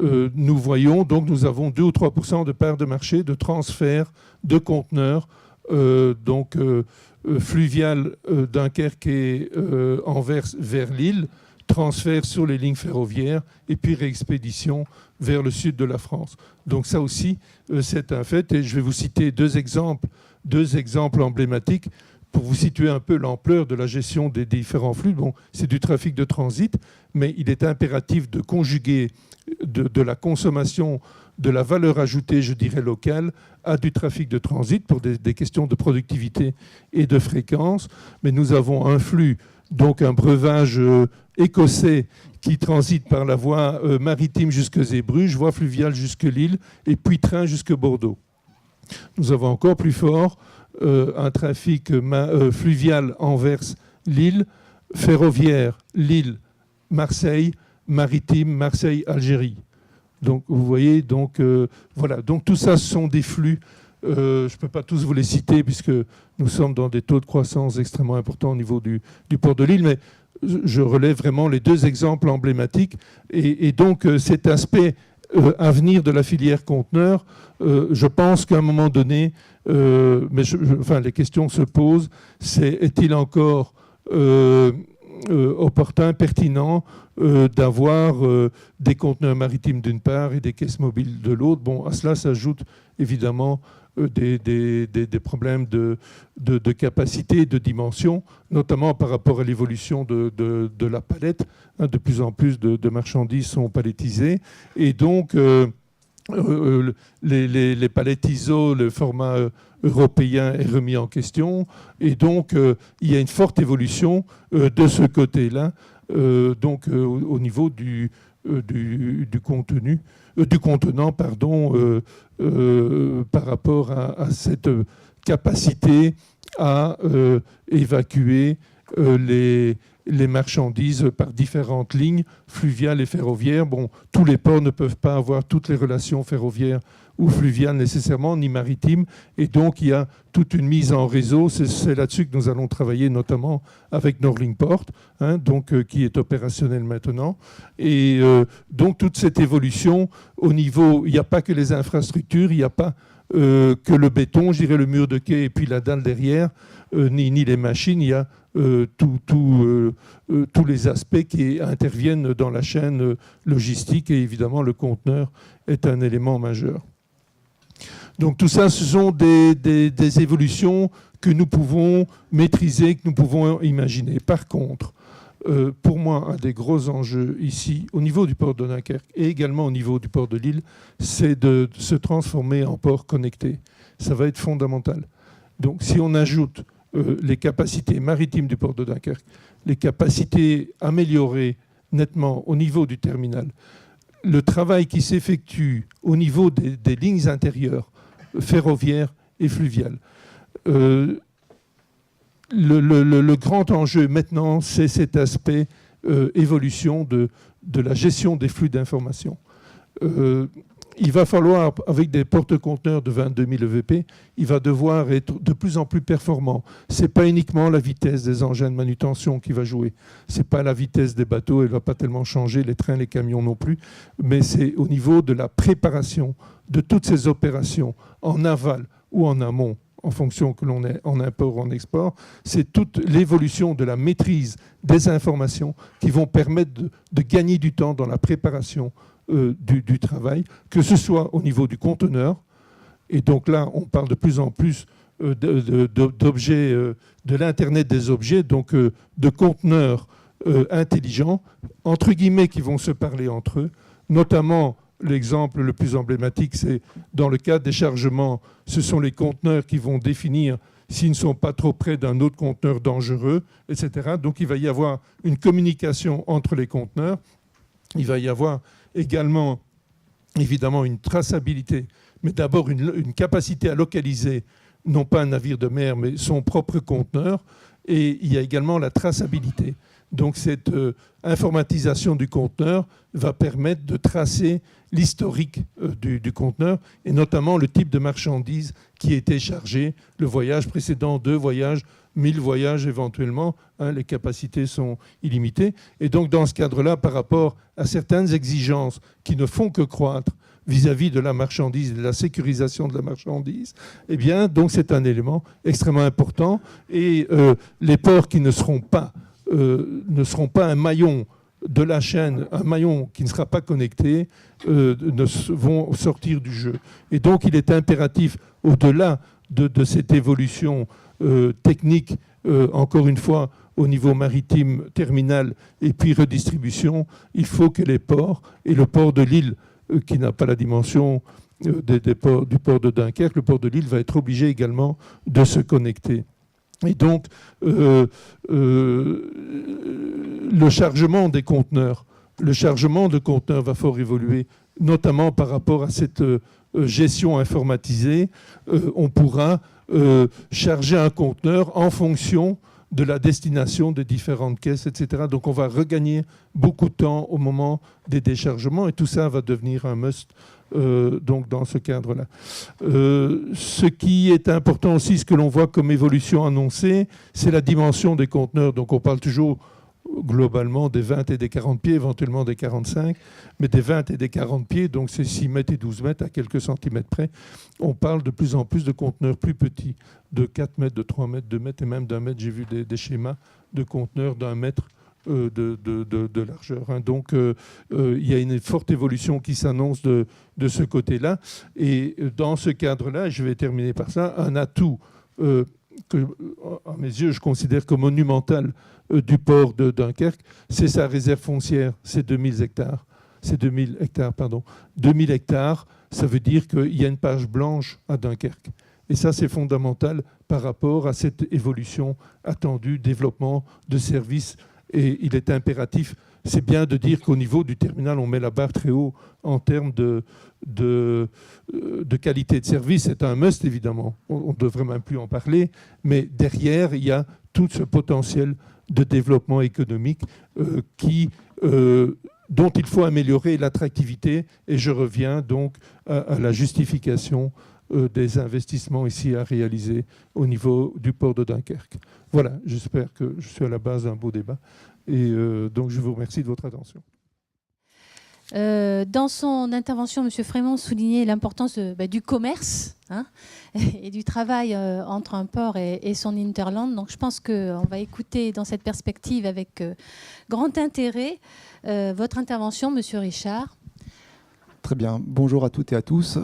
nous voyons, donc nous avons 2 ou 3% de part de marché de transfert de conteneurs, fluvial Dunkerque et Anvers vers Lille, transfert sur les lignes ferroviaires et puis réexpédition vers le sud de la France. Donc ça aussi, c'est un fait. Et je vais vous citer deux exemples emblématiques pour vous situer un peu l'ampleur de la gestion des différents flux. Bon, c'est du trafic de transit, mais il est impératif de conjuguer de la consommation de la valeur ajoutée, je dirais, locale, à du trafic de transit pour des questions de productivité et de fréquence. Mais nous avons un flux, donc un breuvage écossais qui transite par la voie maritime jusque Zeebrugge, voie fluviale jusque Lille, et puis train jusque Bordeaux. Nous avons encore plus fort un trafic fluvial Anvers-Lille, ferroviaire Lille-Marseille, maritime Marseille-Algérie. Donc vous voyez, voilà. Donc tout ça, ce sont des flux. Je ne peux pas tous vous les citer puisque nous sommes dans des taux de croissance extrêmement importants au niveau du port de Lille, mais je relève vraiment les deux exemples emblématiques. Et donc cet aspect à venir de la filière conteneur, je pense qu'à un moment donné, les questions se posent, est-il encore opportun, pertinent d'avoir des conteneurs maritimes d'une part et des caisses mobiles de l'autre? Bon, à cela s'ajoute évidemment des problèmes de capacité, de dimension, notamment par rapport à l'évolution de la palette. De plus en plus de marchandises sont palettisées. Et donc, les palettes ISO, le format européen est remis en question. Et donc, il y a une forte évolution de ce côté-là, donc au niveau du contenu, du contenant, pardon, par rapport à cette capacité à évacuer les marchandises par différentes lignes fluviales et ferroviaires. Bon, tous les ports ne peuvent pas avoir toutes les relations ferroviaires ou fluviales nécessairement, ni maritimes. Et donc, il y a toute une mise en réseau. C'est là-dessus que nous allons travailler, notamment avec Norlingport, qui est opérationnel maintenant. Et donc, toute cette évolution au niveau... Il n'y a pas que les infrastructures, il n'y a pas que le béton, je dirais le mur de quai et puis la dalle derrière, ni les machines. Il y a tous les aspects qui interviennent dans la chaîne logistique. Et évidemment, le conteneur est un élément majeur. Donc tout ça, ce sont des évolutions que nous pouvons maîtriser, que nous pouvons imaginer. Par contre, pour moi, un des gros enjeux ici, au niveau du port de Dunkerque et également au niveau du port de Lille, c'est de se transformer en port connecté. Ça va être fondamental. Donc si on ajoute les capacités maritimes du port de Dunkerque, les capacités améliorées nettement au niveau du terminal, le travail qui s'effectue au niveau des lignes intérieures, ferroviaires et fluviales. Le grand enjeu maintenant, c'est cet aspect évolution de la gestion des flux d'informations. Il va falloir, avec des porte-conteneurs de 22 000 EVP, il va devoir être de plus en plus performant. Ce n'est pas uniquement la vitesse des engins de manutention qui va jouer. Ce n'est pas la vitesse des bateaux, elle ne va pas tellement changer, les trains, les camions non plus. Mais c'est au niveau de la préparation de toutes ces opérations, en aval ou en amont, en fonction que l'on est en import ou en export. C'est toute l'évolution de la maîtrise des informations qui vont permettre de gagner du temps dans la préparation du travail, que ce soit au niveau du conteneur, et donc là on parle de plus en plus d'objets, de l'Internet des objets, donc de conteneurs intelligents, entre guillemets, qui vont se parler entre eux, notamment l'exemple le plus emblématique, c'est dans le cas des chargements, ce sont les conteneurs qui vont définir s'ils ne sont pas trop près d'un autre conteneur dangereux, etc. Donc il va y avoir une communication entre les conteneurs, il va y avoir également, évidemment, une traçabilité, mais d'abord une capacité à localiser, non pas un navire de mer, mais son propre conteneur. Et il y a également la traçabilité. Donc cette informatisation du conteneur va permettre de tracer l'historique du conteneur, et notamment le type de marchandises qui était chargé, le voyage précédent, 2 voyages, 1000 voyages éventuellement, les capacités sont illimitées. Et donc dans ce cadre-là, par rapport à certaines exigences qui ne font que croître vis-à-vis de la marchandise et de la sécurisation de la marchandise, eh bien, donc c'est un élément extrêmement important. Et les ports qui ne seront pas un maillon de la chaîne, un maillon qui ne sera pas connecté, vont sortir du jeu. Et donc il est impératif, au-delà de cette évolution technique, encore une fois, au niveau maritime, terminal et puis redistribution, il faut que les ports, et le port de Lille, qui n'a pas la dimension du port de Dunkerque, le port de Lille va être obligé également de se connecter. Et donc, le chargement des conteneurs, va fort évoluer, notamment par rapport à cette gestion informatisée. On pourra charger un conteneur en fonction de la destination des différentes caisses, etc. Donc on va regagner beaucoup de temps au moment des déchargements, et tout ça va devenir un must donc dans ce cadre-là. Ce qui est important aussi, ce que l'on voit comme évolution annoncée, c'est la dimension des conteneurs. Donc on parle toujours globalement des 20 et des 40 pieds, éventuellement des 45, mais des 20 et des 40 pieds, donc c'est 6 mètres et 12 mètres à quelques centimètres près. On parle de plus en plus de conteneurs plus petits, de 4 mètres, de 3 mètres, 2 mètres et même d'1 mètre. J'ai vu des schémas de conteneurs d'1 mètre de largeur. Hein. Donc, il y a une forte évolution qui s'annonce de ce côté-là. Et dans ce cadre-là, je vais terminer par ça, un atout que, à mes yeux, je considère comme monumental du port de Dunkerque, c'est sa réserve foncière, c'est 2000 hectares. C'est 2000 hectares, pardon. 2000 hectares, ça veut dire qu'il y a une page blanche à Dunkerque. Et ça, c'est fondamental par rapport à cette évolution attendue, développement de services. Et il est impératif, c'est bien de dire qu'au niveau du terminal, on met la barre très haut en termes de qualité de service. C'est un must, évidemment. On ne devrait même plus en parler. Mais derrière, il y a tout ce potentiel de développement économique dont il faut améliorer l'attractivité. Et je reviens donc à la justification des investissements ici à réaliser au niveau du port de Dunkerque. Voilà, j'espère que je suis à la base d'un beau débat. Et donc, je vous remercie de votre attention. Dans son intervention, M. Frémont soulignait l'importance du commerce et du travail entre un port et son hinterland. Donc je pense qu'on va écouter dans cette perspective avec grand intérêt votre intervention, M. Richard. Très bien. Bonjour à toutes et à tous.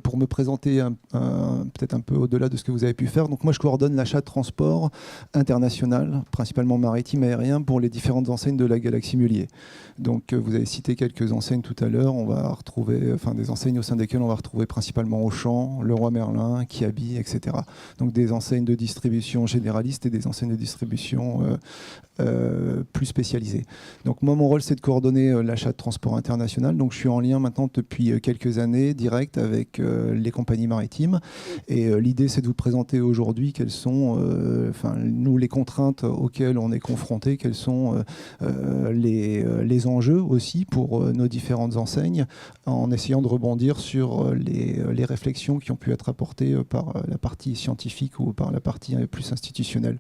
Pour me présenter peut-être un peu au-delà de ce que vous avez pu faire, donc moi je coordonne l'achat de transport international, principalement maritime et aérien, pour les différentes enseignes de la Galaxie Mullier. Donc vous avez cité quelques enseignes tout à l'heure. On va retrouver, des enseignes au sein desquelles on va retrouver principalement Auchan, Leroy Merlin, Kiabi, etc. Donc des enseignes de distribution généraliste et des enseignes de distribution plus spécialisées. Donc moi mon rôle c'est de coordonner l'achat de transport international. Donc je suis en lien maintenant depuis quelques années direct avec les compagnies maritimes. Et l'idée, c'est de vous présenter aujourd'hui quelles sont nous, les contraintes auxquelles on est confronté, quels sont les enjeux aussi pour nos différentes enseignes, en essayant de rebondir sur les réflexions qui ont pu être apportées par la partie scientifique ou par la partie plus institutionnelle.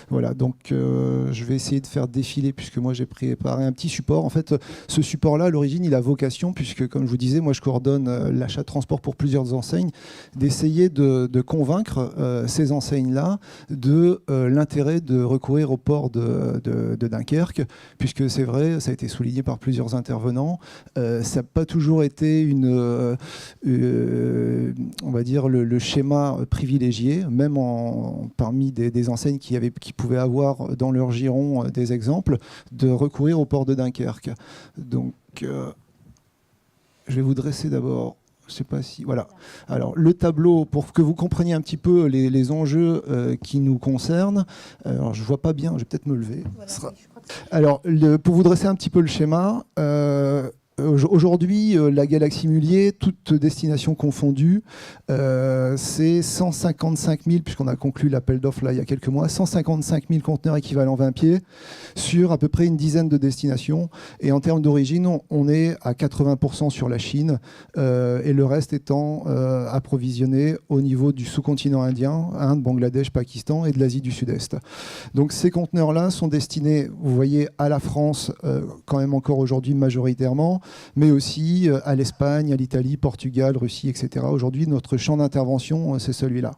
Voilà, donc je vais essayer de faire défiler, puisque moi j'ai préparé un petit support. En fait, ce support-là, à l'origine, il a vocation, puisque comme je vous disais, moi je coordonne l'achat de transport pour plusieurs enseignes, d'essayer de convaincre ces enseignes-là de l'intérêt de recourir au port de Dunkerque, puisque c'est vrai, ça a été souligné par plusieurs intervenants, ça n'a pas toujours été on va dire le schéma privilégié, même parmi des enseignes qui pouvaient avoir dans leur giron des exemples, de recourir au port de Dunkerque. Donc je vais vous dresser d'abord, je ne sais pas si... Voilà. Alors, le tableau, pour que vous compreniez un petit peu les enjeux qui nous concernent. Alors, je ne vois pas bien, je vais peut-être me lever. Voilà, alors, pour vous dresser un petit peu le schéma, aujourd'hui, la Galaxie Mullier, toute destination confondue, c'est 155 000, puisqu'on a conclu l'appel d'offres là il y a quelques mois, 155 000 conteneurs équivalents 20 pieds sur à peu près une dizaine de destinations. Et en termes d'origine, on est à 80% sur la Chine, et le reste étant approvisionné au niveau du sous-continent indien, Inde, Bangladesh, Pakistan et de l'Asie du Sud-Est. Donc ces conteneurs-là sont destinés, vous voyez, à la France, quand même encore aujourd'hui majoritairement, mais aussi à l'Espagne, à l'Italie, Portugal, Russie, etc. Aujourd'hui, notre champ d'intervention, c'est celui-là.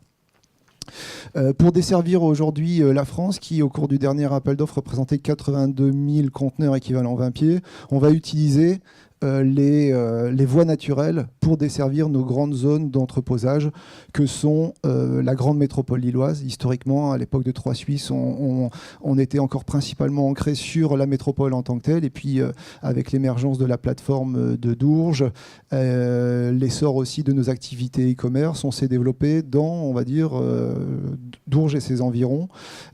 Pour desservir aujourd'hui la France, qui au cours du dernier appel d'offres représentait 82 000 conteneurs équivalents 20 pieds, on va utiliser les voies naturelles pour desservir nos grandes zones d'entreposage que sont la grande métropole lilloise. Historiquement, à l'époque de Trois Suisses, on était encore principalement ancré sur la métropole en tant que telle. Et puis, avec l'émergence de la plateforme de Dourges, l'essor aussi de nos activités e-commerce, on s'est développé dans, on va dire, Dourges et ses environs.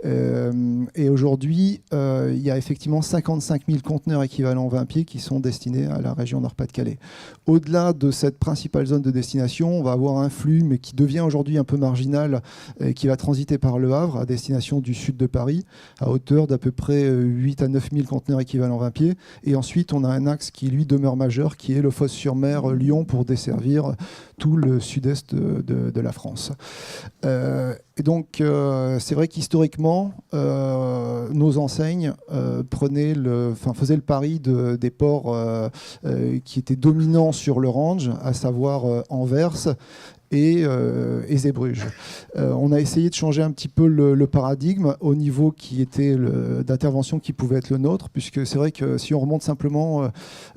Et aujourd'hui, il y a effectivement 55 000 conteneurs équivalents 20 pieds qui sont destinés à la région Nord-Pas-de-Calais. Au-delà de cette principale zone de destination, on va avoir un flux, mais qui devient aujourd'hui un peu marginal, qui va transiter par Le Havre à destination du sud de Paris, à hauteur d'à peu près 8 à 9 000 conteneurs équivalents 20 pieds. Et ensuite, on a un axe qui, lui, demeure majeur, qui est le Fos-sur-Mer, Lyon, pour desservir tout le sud-est de la France. Et donc, c'est vrai qu'historiquement, nos enseignes faisaient le pari des ports qui étaient dominants sur le range, à savoir Anvers et Zeebrugge. On a essayé de changer un petit peu le paradigme au niveau qui était d'intervention qui pouvait être le nôtre, puisque c'est vrai que si on remonte simplement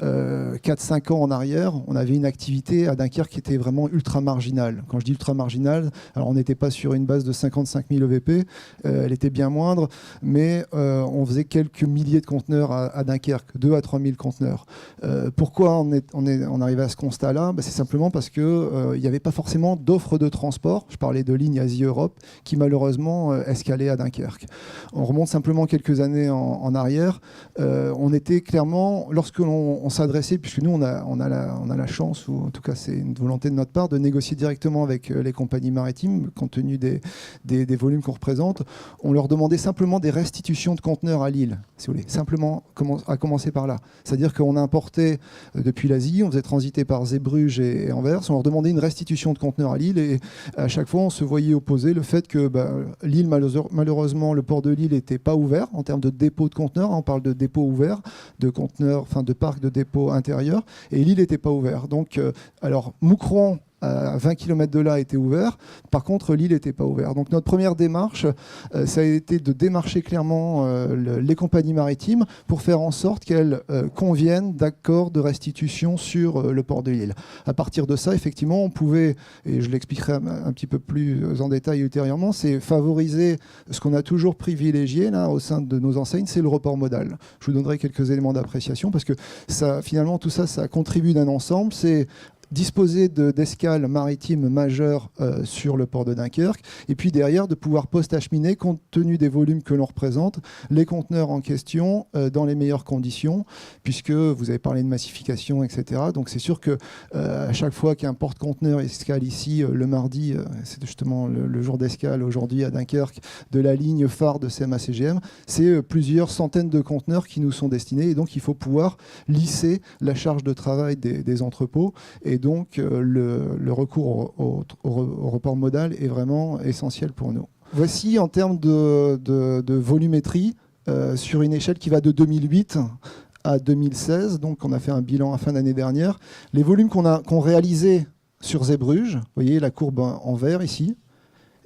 4-5 ans en arrière, on avait une activité à Dunkerque qui était vraiment ultra marginale. Quand je dis ultra marginale, alors on n'était pas sur une base de 55 000 EVP, elle était bien moindre, mais on faisait quelques milliers de conteneurs à Dunkerque, 2 à 3 000 conteneurs. Pourquoi on arrivait à ce constat-là? C'est simplement parce qu'il n'y avait pas forcément d'offres de transport, je parlais de lignes Asie-Europe, qui malheureusement escalaient à Dunkerque. On remonte simplement quelques années en arrière, on était clairement, lorsque l'on s'adressait, puisque nous on a la chance, ou en tout cas c'est une volonté de notre part, de négocier directement avec les compagnies maritimes, compte tenu des volumes qu'on représente, on leur demandait simplement des restitutions de conteneurs à Lille, si vous voulez, simplement à commencer par là. C'est-à-dire qu'on importait depuis l'Asie, on faisait transiter par Zeebrugge et Anvers, on leur demandait une restitution de conteneurs à Lille, et à chaque fois on se voyait opposer le fait que Lille, malheureusement le port de Lille n'était pas ouvert en termes de dépôt de conteneurs, on parle de dépôt ouvert, de conteneurs, enfin de parcs de dépôt intérieurs, et Lille n'était pas ouvert. Donc alors Moucron à 20 km de là était ouvert. Par contre, Lille n'était pas ouvert. Donc notre première démarche, ça a été de démarcher clairement les compagnies maritimes pour faire en sorte qu'elles conviennent d'accords de restitution sur le port de Lille. À partir de ça, effectivement, on pouvait, et je l'expliquerai un petit peu plus en détail ultérieurement, c'est favoriser ce qu'on a toujours privilégié là, au sein de nos enseignes, c'est le report modal. Je vous donnerai quelques éléments d'appréciation parce que ça, finalement, tout ça, ça contribue d'un ensemble. C'est disposer d'escales maritimes majeures sur le port de Dunkerque, et puis derrière de pouvoir post-acheminer, compte tenu des volumes que l'on représente, les conteneurs en question dans les meilleures conditions, puisque vous avez parlé de massification, etc. Donc c'est sûr que à chaque fois qu'un porte-conteneur escale ici le mardi, c'est justement le jour d'escale aujourd'hui à Dunkerque, de la ligne phare de CMA-CGM, c'est plusieurs centaines de conteneurs qui nous sont destinés, et donc il faut pouvoir lisser la charge de travail des entrepôts, et donc le recours au report modal est vraiment essentiel pour nous. Voici en termes de volumétrie, sur une échelle qui va de 2008 à 2016, donc on a fait un bilan à fin d'année dernière, les volumes qu'on réalisait sur Zeebrugge, vous voyez la courbe en vert ici,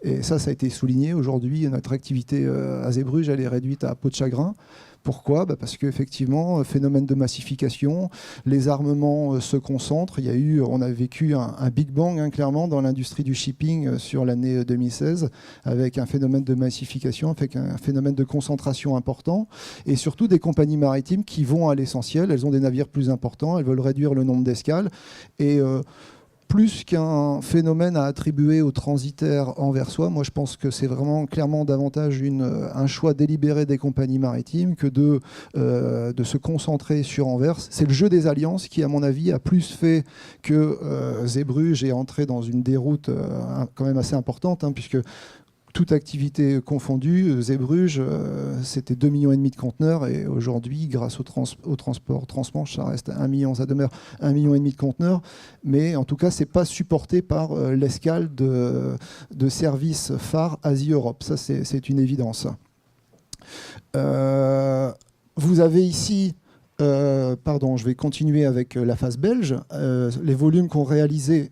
et ça a été souligné aujourd'hui, notre activité à Zeebrugge, elle est réduite à peau de chagrin. Pourquoi ? Parce qu'effectivement, phénomène de massification, les armements se concentrent. On a vécu un Big Bang, clairement, dans l'industrie du shipping sur l'année 2016, avec un phénomène de massification, avec un phénomène de concentration important, et surtout des compagnies maritimes qui vont à l'essentiel. Elles ont des navires plus importants, elles veulent réduire le nombre d'escales, et plus qu'un phénomène à attribuer aux transitaires anversois, moi je pense que c'est vraiment clairement davantage un choix délibéré des compagnies maritimes que de se concentrer sur Anvers. C'est le jeu des alliances qui, à mon avis, a plus fait que Zeebrugge est entré dans une déroute quand même assez importante, puisque toute activité confondue, Zeebrugge, c'était 2,5 millions de conteneurs, et aujourd'hui, grâce au transport transmanche, ça reste 1 million, ça demeure 1,5 million de conteneurs, mais en tout cas, c'est pas supporté par l'escale de services phares Asie-Europe. Ça, c'est une évidence. Vous avez ici, je vais continuer avec la phase belge, les volumes qu'on réalisait,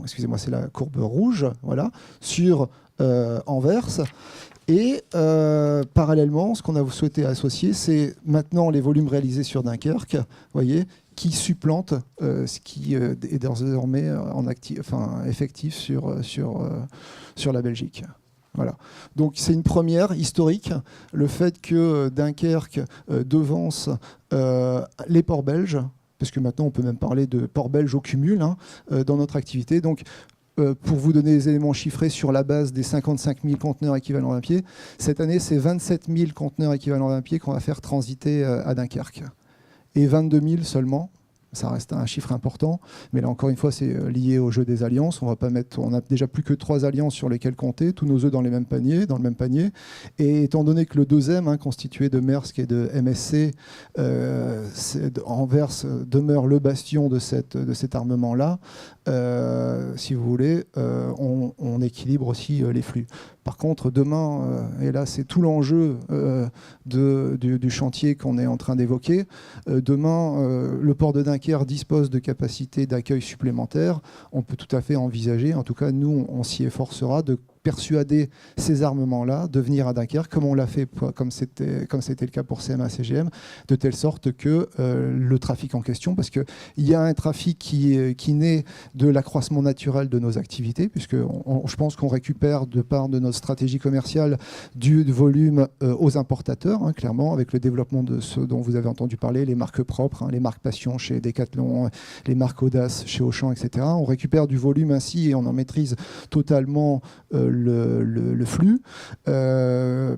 excusez-moi, c'est la courbe rouge, voilà, sur Anvers. Et parallèlement, ce qu'on a souhaité associer, c'est maintenant les volumes réalisés sur Dunkerque, voyez, qui supplantent ce qui est désormais effectif sur la Belgique. Voilà. Donc c'est une première historique, le fait que Dunkerque devance les ports belges, parce que maintenant on peut même parler de ports belges au cumul dans notre activité. Donc pour vous donner des éléments chiffrés sur la base des 55 000 conteneurs équivalents 20 pieds, cette année, c'est 27 000 conteneurs équivalents 20 pieds qu'on va faire transiter à Dunkerque. Et 22 000 seulement, ça reste un chiffre important, mais là encore une fois, c'est lié au jeu des alliances. On a déjà plus que 3 alliances sur lesquelles compter, tous nos œufs dans le même panier. Et étant donné que le 2M, constitué de Maersk et de MSC, Anvers demeure le bastion de cet armement-là, si vous voulez, on équilibre aussi les flux. Par contre, demain, et là c'est tout l'enjeu du chantier qu'on est en train d'évoquer, demain, le port de Dunkerque dispose de capacités d'accueil supplémentaires. On peut tout à fait envisager, en tout cas nous on s'y efforcera, de persuader ces armements-là de venir à Dunkerque, comme on l'a fait, comme c'était le cas pour CMA-CGM, de telle sorte que le trafic en question, parce qu'il y a un trafic qui naît de l'accroissement naturel de nos activités, puisque je pense qu'on récupère, de part de notre stratégie commerciale, du volume aux importateurs, hein, clairement, avec le développement de ce dont vous avez entendu parler, les marques propres, hein, les marques Passion chez Decathlon, les marques Audace chez Auchan, etc. On récupère du volume ainsi et on en maîtrise totalement le flux. Par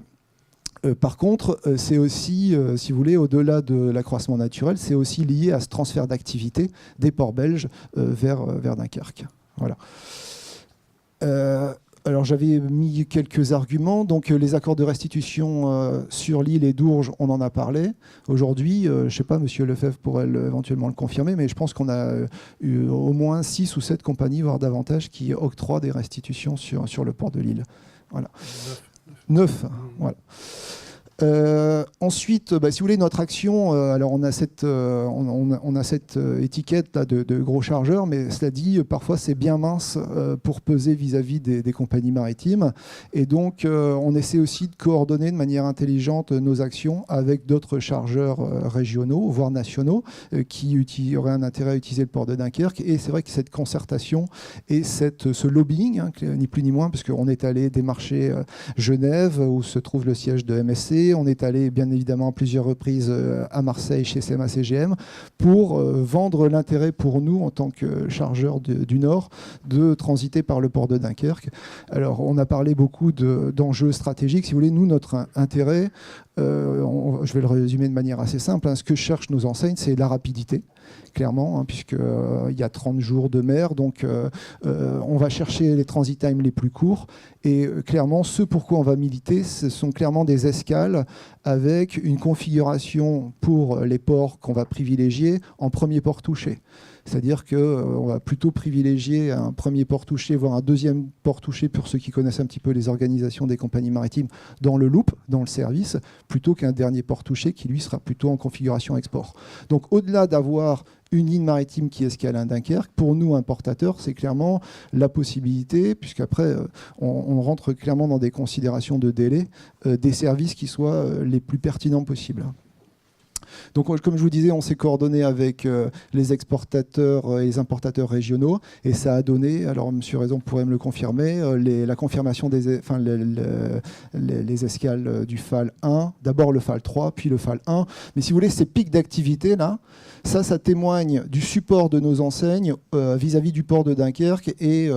contre, c'est aussi, si vous voulez, au-delà de l'accroissement naturel, c'est aussi lié à ce transfert d'activité des ports belges vers Dunkerque. Voilà. Alors j'avais mis quelques arguments. Donc les accords de restitution sur l'île et Dourges, on en a parlé. Aujourd'hui, je ne sais pas, Monsieur Lefebvre pourrait éventuellement le confirmer, mais je pense qu'on a eu au moins 6 ou 7 compagnies, voire davantage, qui octroient des restitutions sur le port de l'île. Voilà. 9. Voilà. Ensuite, si vous voulez, notre action, alors on a cette étiquette là, de gros chargeurs, mais cela dit, parfois c'est bien mince pour peser vis-à-vis des compagnies maritimes. Et donc, on essaie aussi de coordonner de manière intelligente nos actions avec d'autres chargeurs régionaux, voire nationaux, qui auraient un intérêt à utiliser le port de Dunkerque. Et c'est vrai que cette concertation et ce lobbying, hein, ni plus ni moins, puisqu'on est allé démarcher Genève, où se trouve le siège de MSC. On est allé bien évidemment à plusieurs reprises à Marseille chez CMA-CGM pour vendre l'intérêt pour nous en tant que chargeurs du Nord de transiter par le port de Dunkerque. Alors on a parlé beaucoup d'enjeux stratégiques. Si vous voulez, nous, notre intérêt, je vais le résumer de manière assez simple, hein, ce que cherchent nos enseignes, c'est la rapidité. Clairement, hein, puisqu'il y a 30 jours de mer, donc on va chercher les transit times les plus courts. Et clairement, ce pourquoi on va militer, ce sont clairement des escales avec une configuration pour les ports qu'on va privilégier en premier port touché. C'est-à-dire qu'on va plutôt privilégier un premier port touché, voire un deuxième port touché pour ceux qui connaissent un petit peu les organisations des compagnies maritimes dans le loop, dans le service, plutôt qu'un dernier port touché qui, lui, sera plutôt en configuration export. Donc, au-delà d'avoir une ligne maritime qui escale à Dunkerque, pour nous, importateurs, c'est clairement la possibilité, puisqu'après, on rentre clairement dans des considérations de délai, des services qui soient les plus pertinents possibles. Donc, comme je vous disais, on s'est coordonné avec les exportateurs et les importateurs régionaux, et ça a donné, alors M. Raison pourrait me le confirmer, la confirmation les escales du FAL 1, d'abord le FAL 3, puis le FAL 1. Mais si vous voulez, ces pics d'activité, là, ça témoigne du support de nos enseignes vis-à-vis du port de Dunkerque et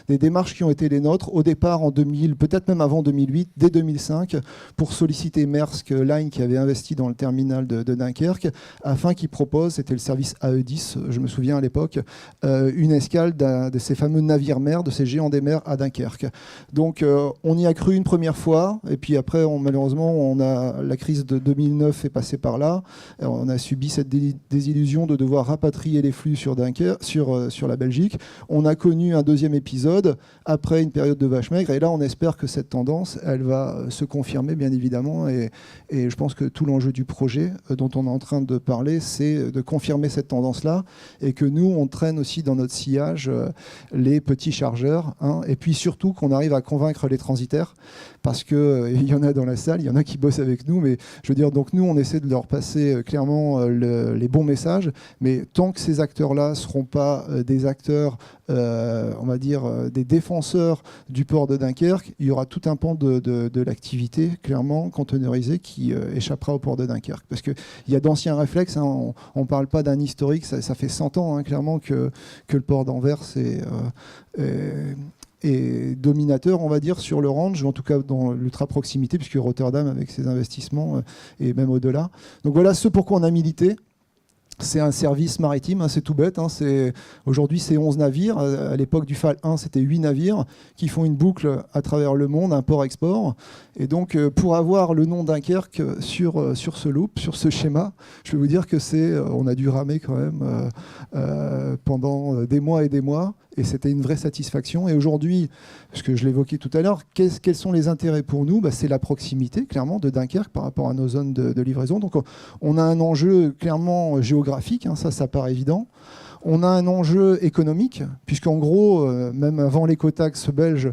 des démarches qui ont été les nôtres au départ en 2000, peut-être même avant 2008, dès 2005, pour solliciter Maersk Line qui avait investi dans le terminal de Dunkerque, afin qu'il propose, c'était le service AE10, je me souviens à l'époque, une escale de ces fameux navires-mers, de ces géants des mers à Dunkerque. Donc on y a cru une première fois, et puis après, malheureusement, la crise de 2009 est passée par là. On a subi cette désillusion de devoir rapatrier les flux sur Dunkerque, sur la Belgique. On a connu un deuxième épisode après une période de vache maigre, et là, on espère que cette tendance, elle va se confirmer, bien évidemment, et je pense que tout l'enjeu du projet dont on est en train de parler, c'est de confirmer cette tendance-là, et que nous, on traîne aussi dans notre sillage les petits chargeurs, hein, et puis surtout qu'on arrive à convaincre les transitaires, parce qu'il y en a dans la salle, il y en a qui bossent avec nous, mais je veux dire, donc nous, on essaie de leur passer clairement les bons messages, mais tant que ces acteurs-là ne seront pas des acteurs, on va dire, des défenseurs du port de Dunkerque, il y aura tout un pan de l'activité, clairement, containerisée, qui échappera au port de Dunkerque. Parce qu'il y a d'anciens réflexes, hein, on ne parle pas d'un historique, ça fait 100 ans, hein, clairement, que le port d'Anvers est dominateur, on va dire, sur le range, en tout cas dans l'ultra-proximité, puisque Rotterdam, avec ses investissements, et même au-delà. Donc voilà ce pourquoi on a milité. C'est un service maritime, hein, c'est tout bête. Hein, aujourd'hui, c'est 11 navires. À l'époque du FAL 1, c'était 8 navires qui font une boucle à travers le monde, import-export. Et donc, pour avoir le nom Dunkerque sur ce loop, sur ce schéma, je peux vous dire que on a dû ramer quand même pendant des mois et des mois. et c'était une vraie satisfaction. Et aujourd'hui, parce que je l'évoquais tout à l'heure, quels sont les intérêts pour nous? C'est la proximité, clairement, de Dunkerque par rapport à nos zones de livraison. Donc on a un enjeu clairement géographique, hein, ça paraît évident. On a un enjeu économique, puisqu'en gros, même avant l'écotaxe belge,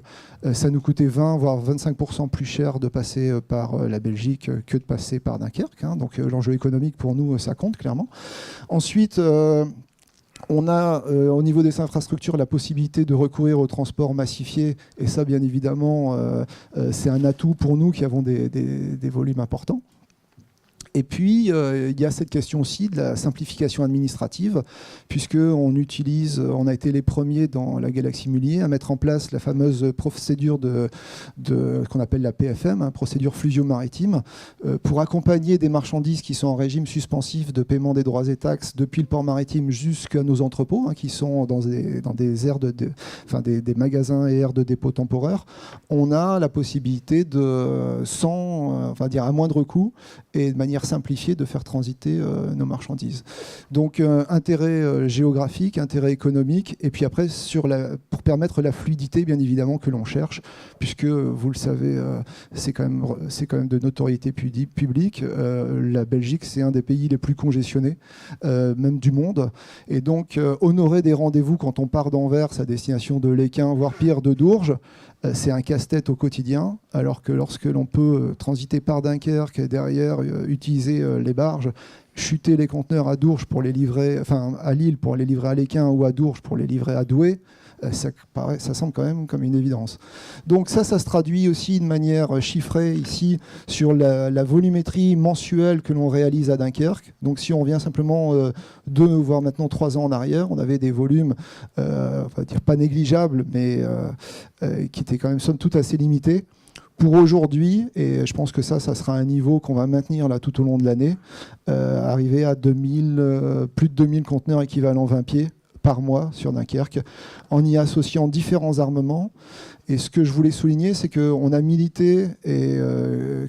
ça nous coûtait 20 voire 25% plus cher de passer par la Belgique que de passer par Dunkerque. Hein. Donc l'enjeu économique pour nous, ça compte clairement. Ensuite, on a au niveau des infrastructures la possibilité de recourir au transport massifié, et ça bien évidemment c'est un atout pour nous qui avons des volumes importants. Et puis, il y a cette question aussi de la simplification administrative, puisqu'on a été les premiers dans la galaxie Mullier à mettre en place la fameuse procédure qu'on appelle la PFM, hein, procédure fluvio-maritime, pour accompagner des marchandises qui sont en régime suspensif de paiement des droits et taxes depuis le port maritime jusqu'à nos entrepôts, hein, qui sont dans des aires des magasins et aires de dépôt temporaires. On a la possibilité à moindre coût et de manière simplifiée de faire transiter nos marchandises. Donc intérêt géographique, intérêt économique, et puis après pour permettre la fluidité bien évidemment que l'on cherche, puisque vous le savez, c'est quand même de notoriété publique. La Belgique, c'est un des pays les plus congestionnés, même du monde, et donc honorer des rendez-vous quand on part d'Anvers à destination de Léquin, voire pire de Dourges, c'est un casse-tête au quotidien, alors que lorsque l'on peut transiter par Dunkerque et derrière utiliser les barges, chuter les conteneurs à Dourges pour les livrer, à Lille pour les livrer à Léquin ou à Dourges pour les livrer à Douai, ça semble quand même comme une évidence. Donc ça se traduit aussi de manière chiffrée ici sur la volumétrie mensuelle que l'on réalise à Dunkerque. Donc si on revient simplement 2 voire maintenant 3 ans en arrière, on avait des volumes, pas négligeables, mais qui étaient quand même somme toute assez limités. Pour aujourd'hui, et je pense que ça sera un niveau qu'on va maintenir là tout au long de l'année, arriver à plus de 2000 conteneurs équivalents 20 pieds par mois sur Dunkerque, en y associant différents armements. Et ce que je voulais souligner, c'est qu'on a milité, et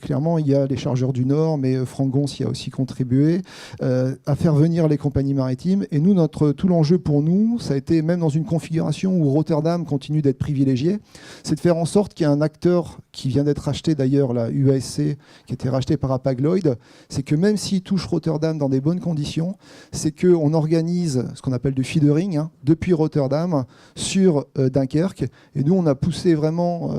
clairement, il y a les chargeurs du Nord, mais Franck Gons y a aussi contribué, à faire venir les compagnies maritimes. Et nous, tout l'enjeu pour nous, ça a été, même dans une configuration où Rotterdam continue d'être privilégié, c'est de faire en sorte qu'il y ait un acteur qui vient d'être racheté, d'ailleurs, la UASC, qui a été racheté par Hapag-Lloyd, c'est que même s'il touche Rotterdam dans des bonnes conditions, c'est qu'on organise ce qu'on appelle du feedering, hein, depuis Rotterdam sur Dunkerque. Et nous, on a poussé vraiment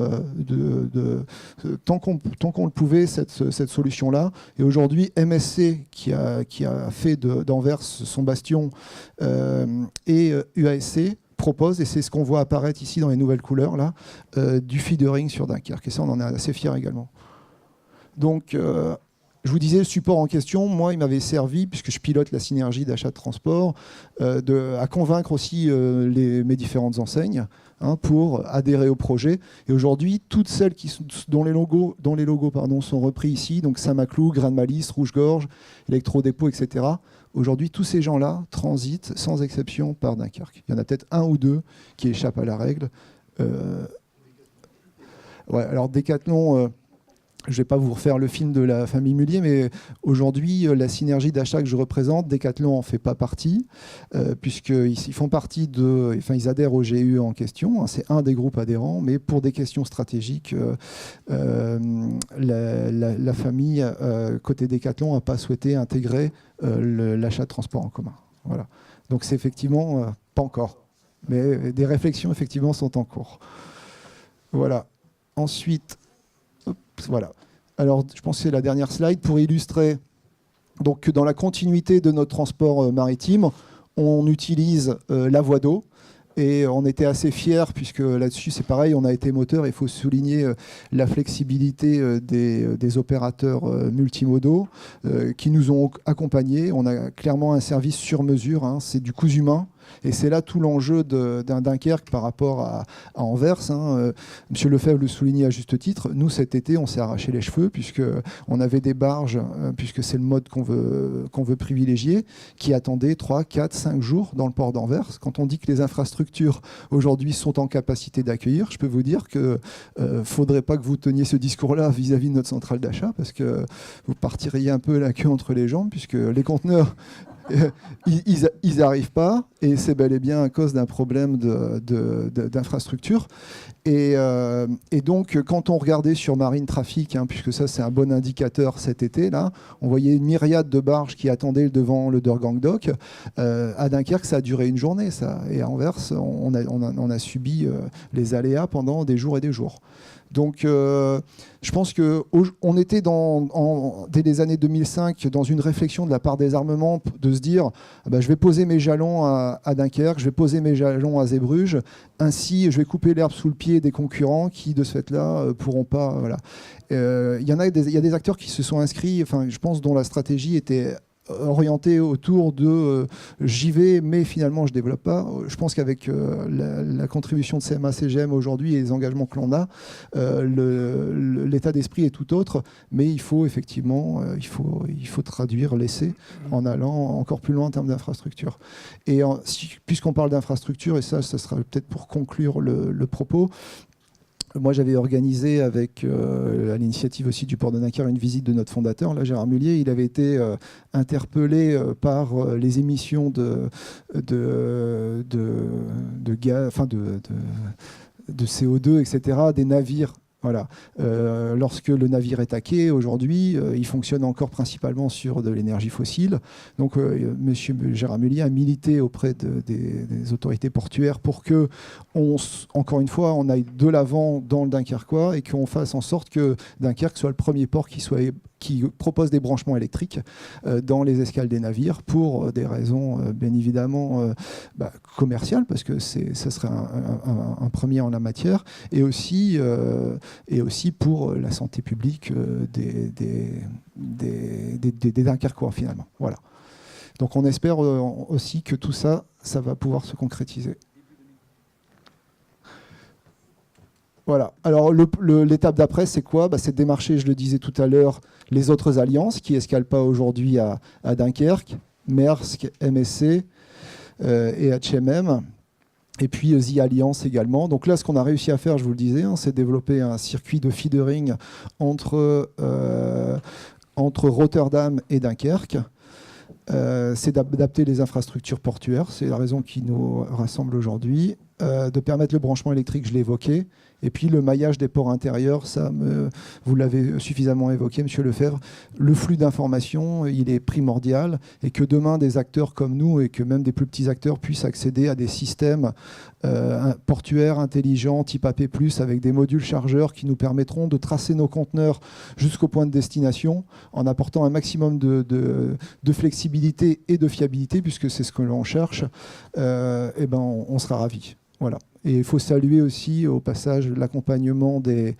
tant qu'on le pouvait cette solution-là. Et aujourd'hui, MSC, qui a fait d'Anvers son bastion, et UASC propose, et c'est ce qu'on voit apparaître ici dans les nouvelles couleurs, là, du feedering sur Dunkerque. Et ça, on en est assez fiers également. Donc, je vous disais, le support en question, moi, il m'avait servi, puisque je pilote la synergie d'achat de transport, à convaincre aussi mes différentes enseignes, hein, pour adhérer au projet. Et aujourd'hui, toutes celles dont les logos sont repris ici, donc Saint-Maclou, Grain de Malice, Rouge-Gorge, Électro-Dépôt, etc., aujourd'hui, tous ces gens-là transitent sans exception par Dunkerque. Il y en a peut-être 1 ou 2 qui échappent à la règle. Alors Decathlon... je ne vais pas vous refaire le film de la famille Mullier, mais aujourd'hui, la synergie d'achat que je représente, Decathlon n'en fait pas partie, puisqu'ils font partie ils adhèrent au GUE en question, hein, c'est un des groupes adhérents, mais pour des questions stratégiques, la famille, côté Decathlon, n'a pas souhaité intégrer l'achat de transport en commun. Voilà. Donc c'est effectivement pas encore, mais des réflexions effectivement sont en cours. Voilà. Ensuite... Voilà. Alors, je pense que c'est la dernière slide pour illustrer donc, que dans la continuité de notre transport maritime, on utilise la voie d'eau. Et on était assez fiers, puisque là-dessus, c'est pareil, on a été moteur. Il faut souligner la flexibilité des opérateurs multimodaux qui nous ont accompagnés. On a clairement un service sur mesure, hein, c'est du cousu main. Et c'est là tout l'enjeu d'un Dunkerque par rapport à Anvers. Hein. Monsieur Lefebvre le soulignait à juste titre. Nous, cet été, on s'est arraché les cheveux puisqu'on avait des barges, puisque c'est le mode qu'on veut privilégier, qui attendaient 3, 4, 5 jours dans le port d'Anvers. Quand on dit que les infrastructures aujourd'hui sont en capacité d'accueillir, je peux vous dire qu'il ne faudrait pas que vous teniez ce discours-là vis-à-vis de notre centrale d'achat, parce que vous partiriez un peu la queue entre les jambes, puisque les conteneurs ils n'arrivent pas, et c'est bel et bien à cause d'un problème d'infrastructure. Et donc, quand on regardait sur Marine Traffic, puisque ça c'est un bon indicateur cet été, là, on voyait une myriade de barges qui attendaient devant le Durgang Dock. À Dunkerque, ça a duré une journée, ça. Et à Anvers, on a subi les aléas pendant des jours et des jours. Donc, je pense qu'on était dès les années 2005 dans une réflexion de la part des armements de se dire je vais poser mes jalons à Dunkerque, je vais poser mes jalons à Zeebrugge, ainsi je vais couper l'herbe sous le pied des concurrents qui, de ce fait-là, ne pourront pas. Voilà. Il y a des acteurs qui se sont inscrits, je pense, dont la stratégie était orienté autour de j'y vais, mais finalement je ne développe pas. Je pense qu'avec la contribution de CMA-CGM aujourd'hui et les engagements que l'on a, l'état d'esprit est tout autre, mais il faut effectivement il faut traduire l'essai en allant encore plus loin en termes d'infrastructure. Et puisqu'on parle d'infrastructure, et ça sera peut-être pour conclure le propos, moi, j'avais organisé à l'initiative aussi du port de Dunkerque, une visite de notre fondateur, là, Gérard Mullier. Il avait été interpellé par les émissions de CO2, etc., des navires. Voilà. Lorsque le navire est taqué, aujourd'hui, il fonctionne encore principalement sur de l'énergie fossile. Donc, M. Gérard Mullier a milité auprès des autorités portuaires pour que, encore une fois, on aille de l'avant dans le Dunkerquois et qu'on fasse en sorte que Dunkerque soit le premier port qui propose des branchements électriques dans les escales des navires pour des raisons bien évidemment commerciales, parce que ça serait un premier en la matière, et aussi pour la santé publique des Dunkerquois finalement. Voilà. Donc on espère aussi que tout ça va pouvoir se concrétiser. Voilà. Alors l'étape d'après, c'est quoi ? C'est de démarcher, je le disais tout à l'heure, les autres alliances qui escalent pas aujourd'hui à Dunkerque, Maersk, MSC et HMM. Et puis The Alliance également. Donc là, ce qu'on a réussi à faire, je vous le disais, c'est développer un circuit de feedering entre Rotterdam et Dunkerque. C'est d'adapter les infrastructures portuaires. C'est la raison qui nous rassemble aujourd'hui. De permettre le branchement électrique, je l'ai évoqué. Et puis le maillage des ports intérieurs, vous l'avez suffisamment évoqué, Monsieur Lefebvre. Le flux d'informations, il est primordial, et que demain des acteurs comme nous et que même des plus petits acteurs puissent accéder à des systèmes portuaires intelligents type AP+, avec des modules chargeurs qui nous permettront de tracer nos conteneurs jusqu'au point de destination en apportant un maximum de flexibilité et de fiabilité, puisque c'est ce que l'on cherche. On sera ravis. Voilà. Et il faut saluer aussi au passage l'accompagnement des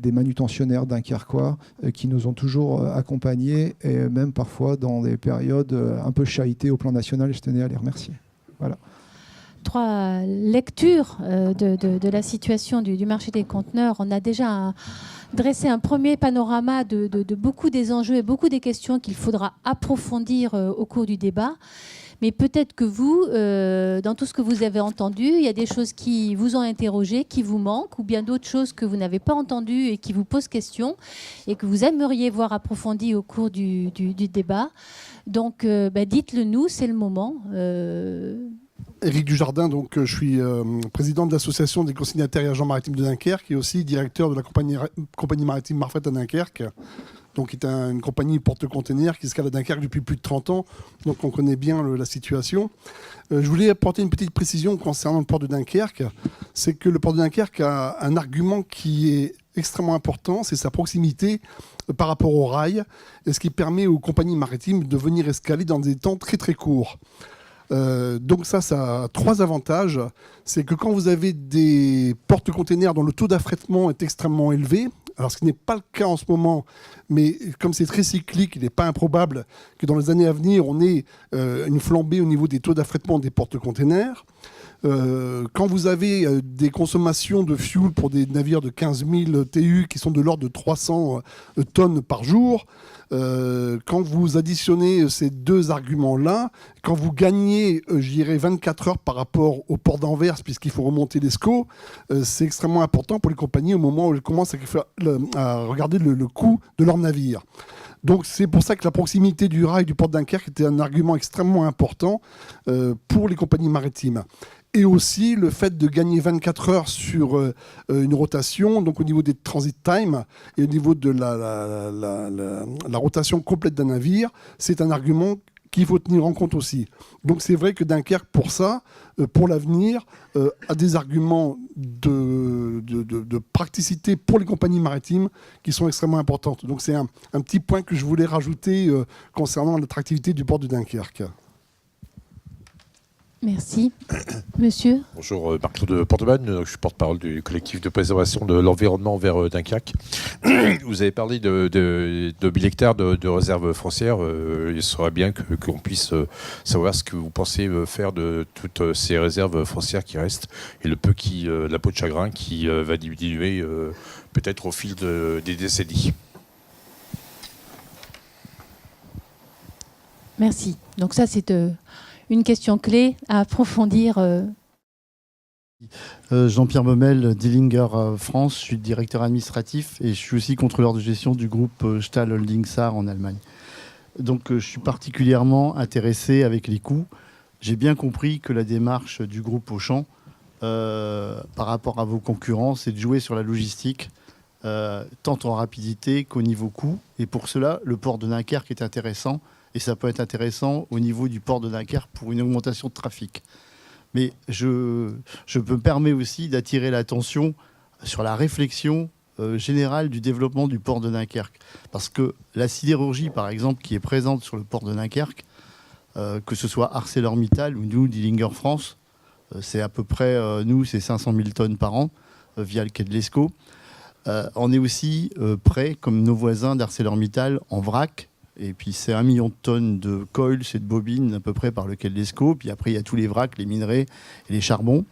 manutentionnaires dunkerquois qui nous ont toujours accompagnés, et même parfois dans des périodes un peu chahutées au plan national, et je tenais à les remercier. Voilà. 3 lectures de la situation du marché des conteneurs. On a déjà dressé un premier panorama de beaucoup des enjeux et beaucoup des questions qu'il faudra approfondir au cours du débat. Mais peut-être que vous, dans tout ce que vous avez entendu, il y a des choses qui vous ont interrogé, qui vous manquent, ou bien d'autres choses que vous n'avez pas entendues et qui vous posent question et que vous aimeriez voir approfondies au cours du débat. Donc, dites-le nous, c'est le moment. Éric Dujardin, donc, je suis président de l'association des consignataires et agents maritimes de Dunkerque et aussi directeur de la compagnie maritime Marfret à Dunkerque, donc qui est une compagnie porte-containers qui escale à Dunkerque depuis plus de 30 ans, donc on connaît bien la situation. Je voulais apporter une petite précision concernant le port de Dunkerque, c'est que le port de Dunkerque a un argument qui est extrêmement important, c'est sa proximité par rapport au rail, et ce qui permet aux compagnies maritimes de venir escaler dans des temps très très courts. Donc ça a 3 avantages. C'est que quand vous avez des porte-containers dont le taux d'affrètement est extrêmement élevé, alors ce qui n'est pas le cas en ce moment, mais comme c'est très cyclique, il n'est pas improbable que dans les années à venir, on ait une flambée au niveau des taux d'affrètement des porte-containers. Quand vous avez des consommations de fuel pour des navires de 15 000 TU qui sont de l'ordre de 300 tonnes par jour, quand vous additionnez ces 2 arguments-là, quand vous gagnez, je dirais, 24 heures par rapport au port d'Anvers, puisqu'il faut remonter les SCO, c'est extrêmement important pour les compagnies au moment où elles commencent à regarder le coût de leur navire. Donc c'est pour ça que la proximité du rail du port de Dunkerque était un argument extrêmement important pour les compagnies maritimes. Et aussi le fait de gagner 24 heures sur une rotation, donc au niveau des transit time et au niveau de la rotation complète d'un navire, c'est un argument qu'il faut tenir en compte aussi. Donc c'est vrai que Dunkerque, pour ça, pour l'avenir, a des arguments de praticité pour les compagnies maritimes qui sont extrêmement importantes. Donc c'est un petit point que je voulais rajouter concernant l'attractivité du port de Dunkerque. Merci. Monsieur ? Bonjour, Marc-Claude Portemann, je suis porte-parole du collectif de préservation de l'environnement vers Dunkerque. Vous avez parlé de 1000 hectares de réserves foncières. Il serait bien qu'on puisse savoir ce que vous pensez faire de toutes ces réserves foncières qui restent et le peu la peau de chagrin qui va diminuer peut-être au fil des décennies. Merci. Donc ça, c'est une question clé à approfondir. Jean-Pierre Baumel, Dillinger France, je suis directeur administratif et je suis aussi contrôleur de gestion du groupe Stahl Holding Saar en Allemagne. Donc je suis particulièrement intéressé avec les coûts. J'ai bien compris que la démarche du groupe Auchan par rapport à vos concurrents, c'est de jouer sur la logistique, tant en rapidité qu'au niveau coût. Et pour cela, le port de Dunkerque est intéressant. Et ça peut être intéressant au niveau du port de Dunkerque pour une augmentation de trafic. Mais je me permets aussi d'attirer l'attention sur la réflexion générale du développement du port de Dunkerque. Parce que la sidérurgie, par exemple, qui est présente sur le port de Dunkerque, que ce soit ArcelorMittal ou nous, Dillinger France, c'est à peu près, nous, c'est 500 000 tonnes par an via le quai de l'Escaut. On est aussi prêt, comme nos voisins d'ArcelorMittal, en vrac. Et puis c'est 1 million de tonnes de coils et de bobines à peu près par le quai de l'Escaut. Puis après, il y a tous les vracs, les minerais et les charbons.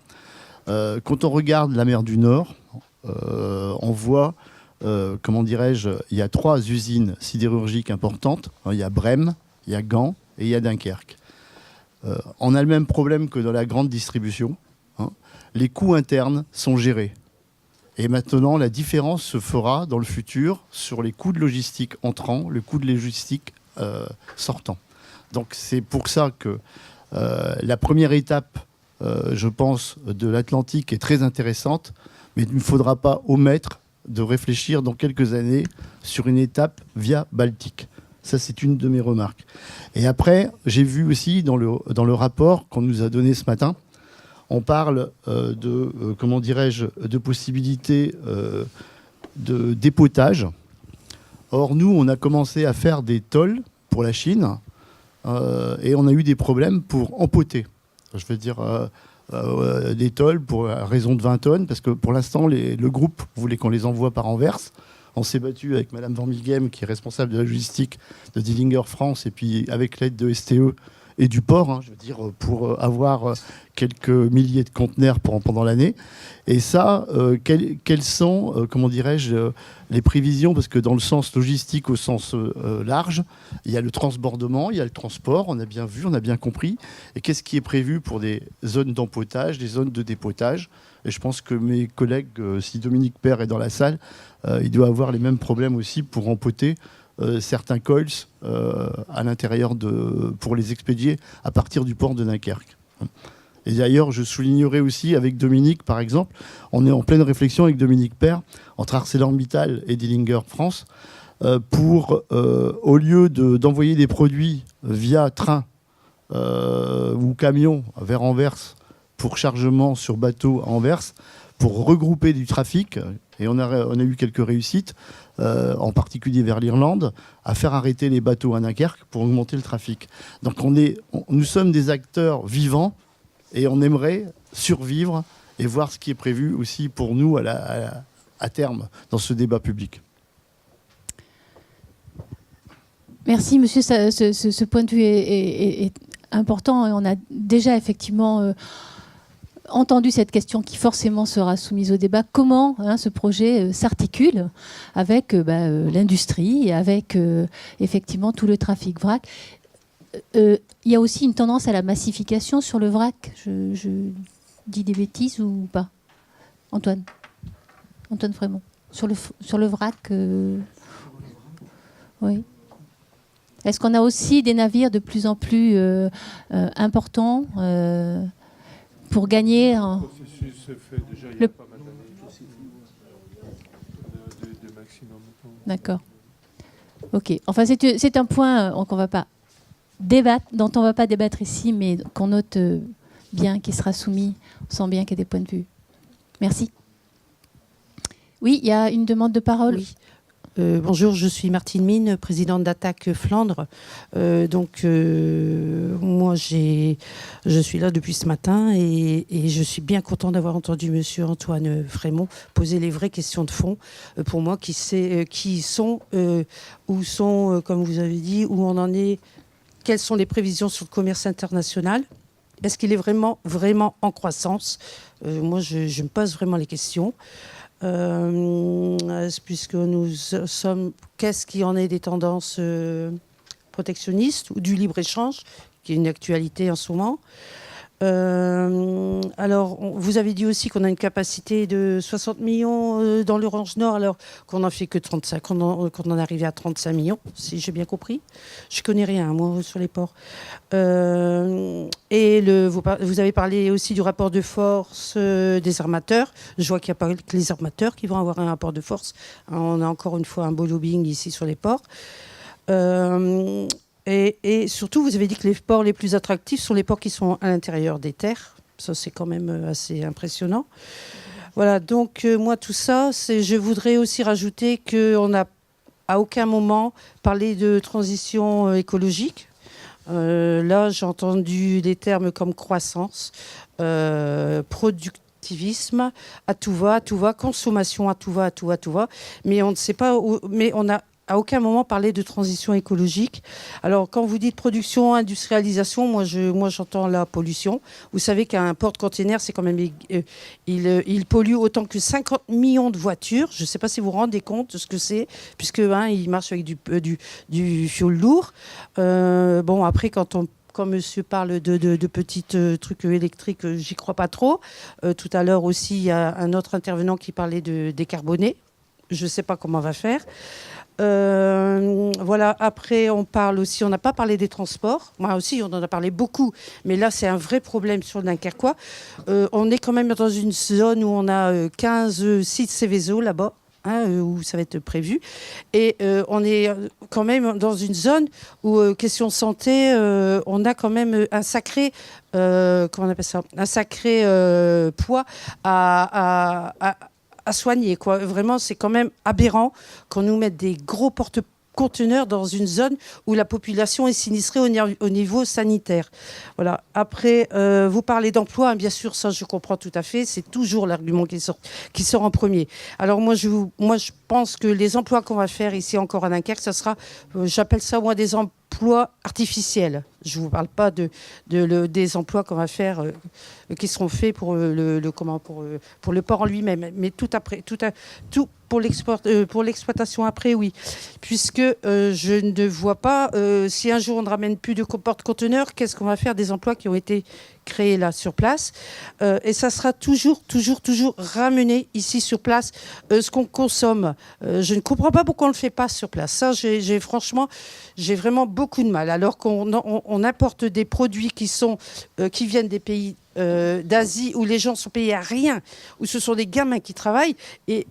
Quand on regarde la mer du Nord, on voit, comment dirais-je, il y a 3 usines sidérurgiques importantes. Il y a Brême, il y a Gand et il y a Dunkerque. On a le même problème que dans la grande distribution. Les coûts internes sont gérés. Et maintenant, la différence se fera dans le futur sur les coûts de logistique entrants, le coût de logistique sortant. Donc c'est pour ça que la première étape, je pense, de l'Atlantique est très intéressante, mais il ne faudra pas omettre de réfléchir dans quelques années sur une étape via Baltique. Ça, c'est une de mes remarques. Et après, j'ai vu aussi dans le rapport qu'on nous a donné ce matin, on parle de possibilités de dépotage. Or, nous, on a commencé à faire des tolls pour la Chine et on a eu des problèmes pour empoter. Je veux dire, des tolls pour raison de 20 tonnes, parce que pour l'instant, le groupe voulait qu'on les envoie par Anvers. On s'est battu avec Madame Van Milgem, qui est responsable de la logistique de Dillinger France, et puis avec l'aide de STE et du port, je veux dire, pour avoir quelques milliers de conteneurs pendant l'année. Et ça, quelles sont, comment dirais-je, les prévisions? Parce que dans le sens logistique, au sens large, il y a le transbordement, il y a le transport, on a bien vu, on a bien compris. Et qu'est-ce qui est prévu pour des zones d'empotage, des zones de dépotage? Et je pense que mes collègues, si Dominique Père est dans la salle, il doit avoir les mêmes problèmes aussi pour empoter certains coils à l'intérieur pour les expédier à partir du port de Dunkerque. Et d'ailleurs, je soulignerai aussi avec Dominique, par exemple, on est en pleine réflexion avec Dominique Père, entre ArcelorMittal et Dillinger France, pour, au lieu d'envoyer des produits via train ou camion vers Anvers pour chargement sur bateau à Anvers, pour regrouper du trafic, et on a eu quelques réussites, en particulier vers l'Irlande, à faire arrêter les bateaux à Dunkerque pour augmenter le trafic. Donc nous sommes des acteurs vivants et on aimerait survivre et voir ce qui est prévu aussi pour nous à terme dans ce débat public. Merci, monsieur. Ce point de vue est important et on a déjà effectivement entendu cette question qui forcément sera soumise au débat. Comment ce projet s'articule avec l'industrie, avec effectivement tout le trafic vrac. Il y a aussi une tendance à la massification sur le vrac. Je dis des bêtises ou pas? Antoine Frémont. Sur le vrac, oui. Est-ce qu'on a aussi des navires de plus en plus importants pour gagner Le processus se fait déjà il y a pas mal d'années. De maximum. D'accord. Ok. Enfin, c'est un point qu'on va pas débattre, dont on ne va pas débattre ici, mais qu'on note bien, qui sera soumis. On sent bien qu'il y a des points de vue. Merci. Oui, il y a une demande de parole. Oui. Bonjour, je suis Martine Mine, présidente d'Attaque Flandre. Moi, je suis là depuis ce matin et je suis bien content d'avoir entendu Monsieur Antoine Frémont poser les vraies questions de fond. Pour moi, où sont, comme vous avez dit, où on en est, quelles sont les prévisions sur le commerce international? Est-ce qu'il est vraiment en croissance? Moi, je me pose vraiment les questions. Puisque nous sommes, qu'est-ce qui en est des tendances protectionnistes ou du libre-échange, qui est une actualité en ce moment. Alors, vous avez dit aussi qu'on a une capacité de 60 millions dans l'Orange Nord, alors qu'on n'en fait que 35, qu'on en est arrivé à 35 millions, si j'ai bien compris. Je connais rien, moi, sur les ports. Et vous avez parlé aussi du rapport de force des armateurs. Je vois qu'il n'y a pas que les armateurs qui vont avoir un rapport de force. On a encore une fois un beau lobbying ici sur les ports. Et surtout, vous avez dit que les ports les plus attractifs sont les ports qui sont à l'intérieur des terres. Ça, c'est quand même assez impressionnant. Voilà, donc moi, tout ça, je voudrais aussi rajouter qu'on n'a à aucun moment parlé de transition écologique. Là, j'ai entendu des termes comme croissance, productivisme, à tout va, consommation, à tout va. Mais on ne sait pas mais on a à aucun moment parlé de transition écologique. Alors, quand vous dites production, industrialisation, moi j'entends la pollution. Vous savez qu'un port-container, c'est quand même... il pollue autant que 50 millions de voitures. Je ne sais pas si vous vous rendez compte de ce que c'est, puisque il marche avec du fioul lourd. Bon, après, quand monsieur parle de petits trucs électriques, j'y crois pas trop. Tout à l'heure aussi, il y a un autre intervenant qui parlait de décarboner. Je ne sais pas comment on va faire. Voilà, après on n'a pas parlé des transports. Moi aussi on en a parlé beaucoup, mais là c'est un vrai problème sur le Dunkerquois. On est quand même dans une zone où on a 15 sites Céveso là-bas, où ça va être prévu, et on est quand même dans une zone où question santé, on a quand même un sacré comment on appelle ça, un sacré poids à soigner, quoi. Vraiment, c'est quand même aberrant qu'on nous mette des gros porte-conteneurs dans une zone où la population est sinistrée au niveau sanitaire. Voilà. Après, vous parlez d'emploi, bien sûr, ça je comprends tout à fait. C'est toujours l'argument qui sort en premier. Alors moi, je pense que les emplois qu'on va faire ici encore à Dunkerque, ça sera, j'appelle ça moi des emplois artificiels. Je ne vous parle pas des emplois qu'on va faire, qui seront faits pour le port en lui-même. Mais tout pour l'exploitation après, oui. Puisque je ne vois pas, si un jour on ne ramène plus de porte-conteneurs, qu'est-ce qu'on va faire des emplois qui ont été créés là sur place, et ça sera toujours ramené ici sur place ce qu'on consomme. Je ne comprends pas pourquoi on ne le fait pas sur place. Ça, franchement, j'ai vraiment beaucoup de mal. Alors qu'on importe des produits qui viennent des pays d'Asie où les gens sont payés à rien, où ce sont des gamins qui travaillent, et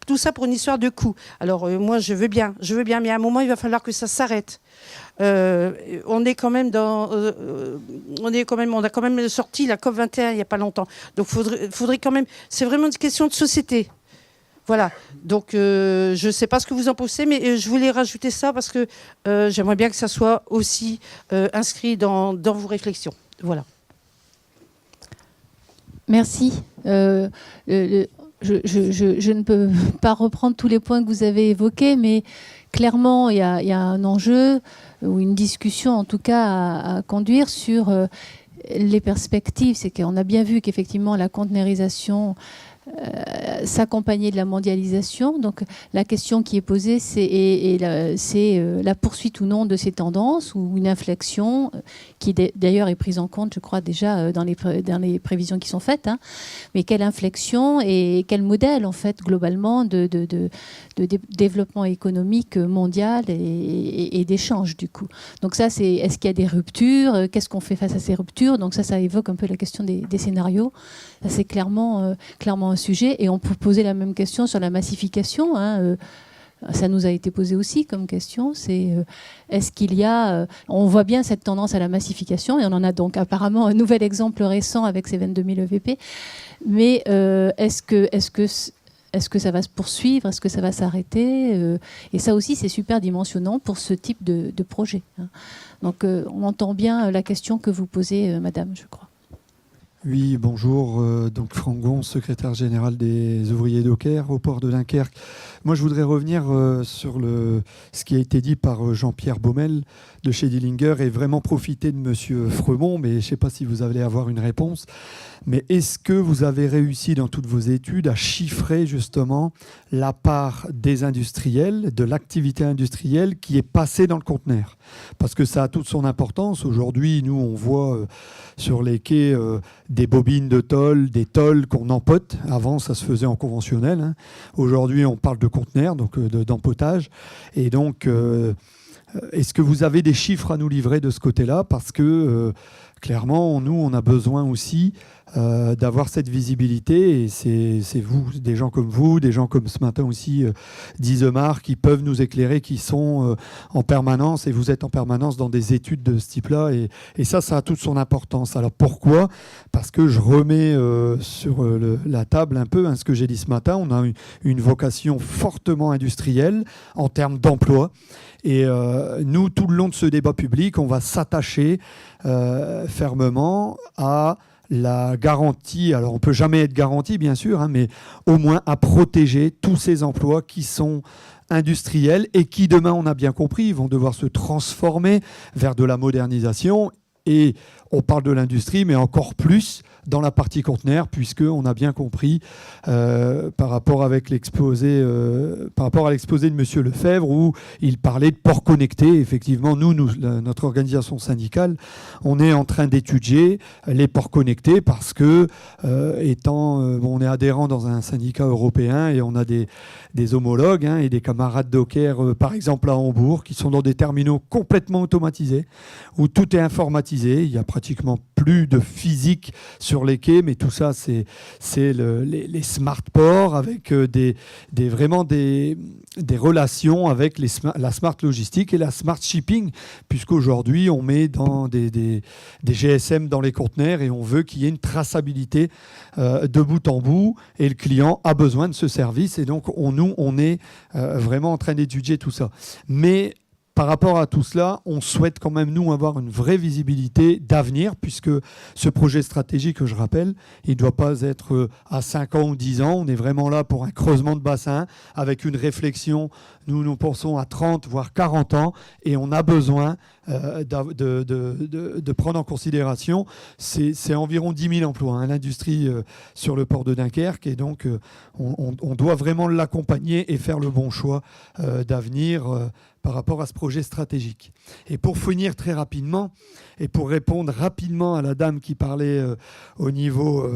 tout ça pour une histoire de coût. Alors moi je veux bien, mais à un moment il va falloir que ça s'arrête. On a quand même sorti la COP21 il n'y a pas longtemps, donc faudrait quand même, c'est vraiment une question de société. Voilà, donc je ne sais pas ce que vous en pensez, mais je voulais rajouter ça parce que j'aimerais bien que ça soit aussi inscrit dans vos réflexions. Voilà. Merci. Je ne peux pas reprendre tous les points que vous avez évoqués, mais clairement, il y a un enjeu ou une discussion, en tout cas, à conduire sur les perspectives. C'est qu'on a bien vu qu'effectivement, la conteneurisation s'accompagner de la mondialisation. Donc la question qui est posée, c'est la poursuite ou non de ces tendances ou une inflexion qui d'ailleurs est prise en compte, je crois, déjà dans les prévisions qui sont faites. Hein. Mais quelle inflexion et quel modèle, en fait, globalement, de développement économique mondial et d'échange, du coup. Donc ça, est-ce qu'il y a des ruptures? Qu'est-ce qu'on fait face à ces ruptures? Donc ça évoque un peu la question des scénarios. Ça, c'est clairement un sujet. Et on peut poser la même question sur la massification. Hein. Ça nous a été posé aussi comme question. C'est est-ce qu'il y a... on voit bien cette tendance à la massification et on en a donc apparemment un nouvel exemple récent avec ces 22 000 EVP. Mais est-ce que ça va se poursuivre? Est-ce que ça va s'arrêter? Et ça aussi, c'est super dimensionnant pour ce type de projet. Hein. Donc on entend bien la question que vous posez, madame, je crois. Oui, bonjour. Donc Franck Gon, secrétaire général des ouvriers dockers au port de Dunkerque. Moi, je voudrais revenir sur ce qui a été dit par Jean-Pierre Baumel de chez Dillinger et vraiment profiter de Monsieur Fremont, mais je ne sais pas si vous allez avoir une réponse. Mais est-ce que vous avez réussi dans toutes vos études à chiffrer justement la part des industriels, de l'activité industrielle qui est passée dans le conteneur? Parce que ça a toute son importance. Aujourd'hui, nous, on voit sur les quais des bobines de tôle, des tôles qu'on empote. Avant, ça se faisait en conventionnel. Hein. Aujourd'hui, on parle de conteneurs, donc d'empotage. Et donc, est-ce que vous avez des chiffres à nous livrer de ce côté-là? Parce que clairement, nous, on a besoin aussi d'avoir cette visibilité. Et c'est vous, des gens comme vous, des gens comme ce matin aussi, d'Isemar, qui peuvent nous éclairer, qui sont en permanence, et vous êtes en permanence dans des études de ce type-là. Et ça a toute son importance. Alors pourquoi? Parce que je remets sur la table un peu ce que j'ai dit ce matin. On a une vocation fortement industrielle en termes d'emploi. Et nous, tout le long de ce débat public, on va s'attacher fermement à la garantie. Alors, on ne peut jamais être garanti, bien sûr, hein, mais au moins à protéger tous ces emplois qui sont industriels et qui, demain, on a bien compris, vont devoir se transformer vers de la modernisation. Et on parle de l'industrie, mais encore plus dans la partie conteneur, puisqu'on a bien compris par rapport à l'exposé de M. Lefebvre, où il parlait de ports connectés. Effectivement, notre organisation syndicale, on est en train d'étudier les ports connectés parce que, on est adhérent dans un syndicat européen et on a des homologues et des camarades dockers, par exemple à Hambourg, qui sont dans des terminaux complètement automatisés, où tout est informatisé. Il n'y a pratiquement plus de physique sur les quais, mais tout ça, c'est les smart ports avec vraiment des relations avec la smart logistique et la smart shipping, puisqu'aujourd'hui, on met dans des GSM dans les conteneurs et on veut qu'il y ait une traçabilité de bout en bout, et le client a besoin de ce service. Et donc, on est vraiment en train d'étudier tout ça. Mais par rapport à tout cela, on souhaite quand même, nous, avoir une vraie visibilité d'avenir, puisque ce projet stratégique, que je rappelle, il ne doit pas être à 5 ans ou 10 ans. On est vraiment là pour un creusement de bassin, avec une réflexion, nous pensons à 30, voire 40 ans, et on a besoin de prendre en considération, c'est environ 10 000 emplois, l'industrie sur le port de Dunkerque, et donc on doit vraiment l'accompagner et faire le bon choix d'avenir par rapport à ce projet stratégique. Et pour finir très rapidement, et pour répondre rapidement à la dame qui parlait au niveau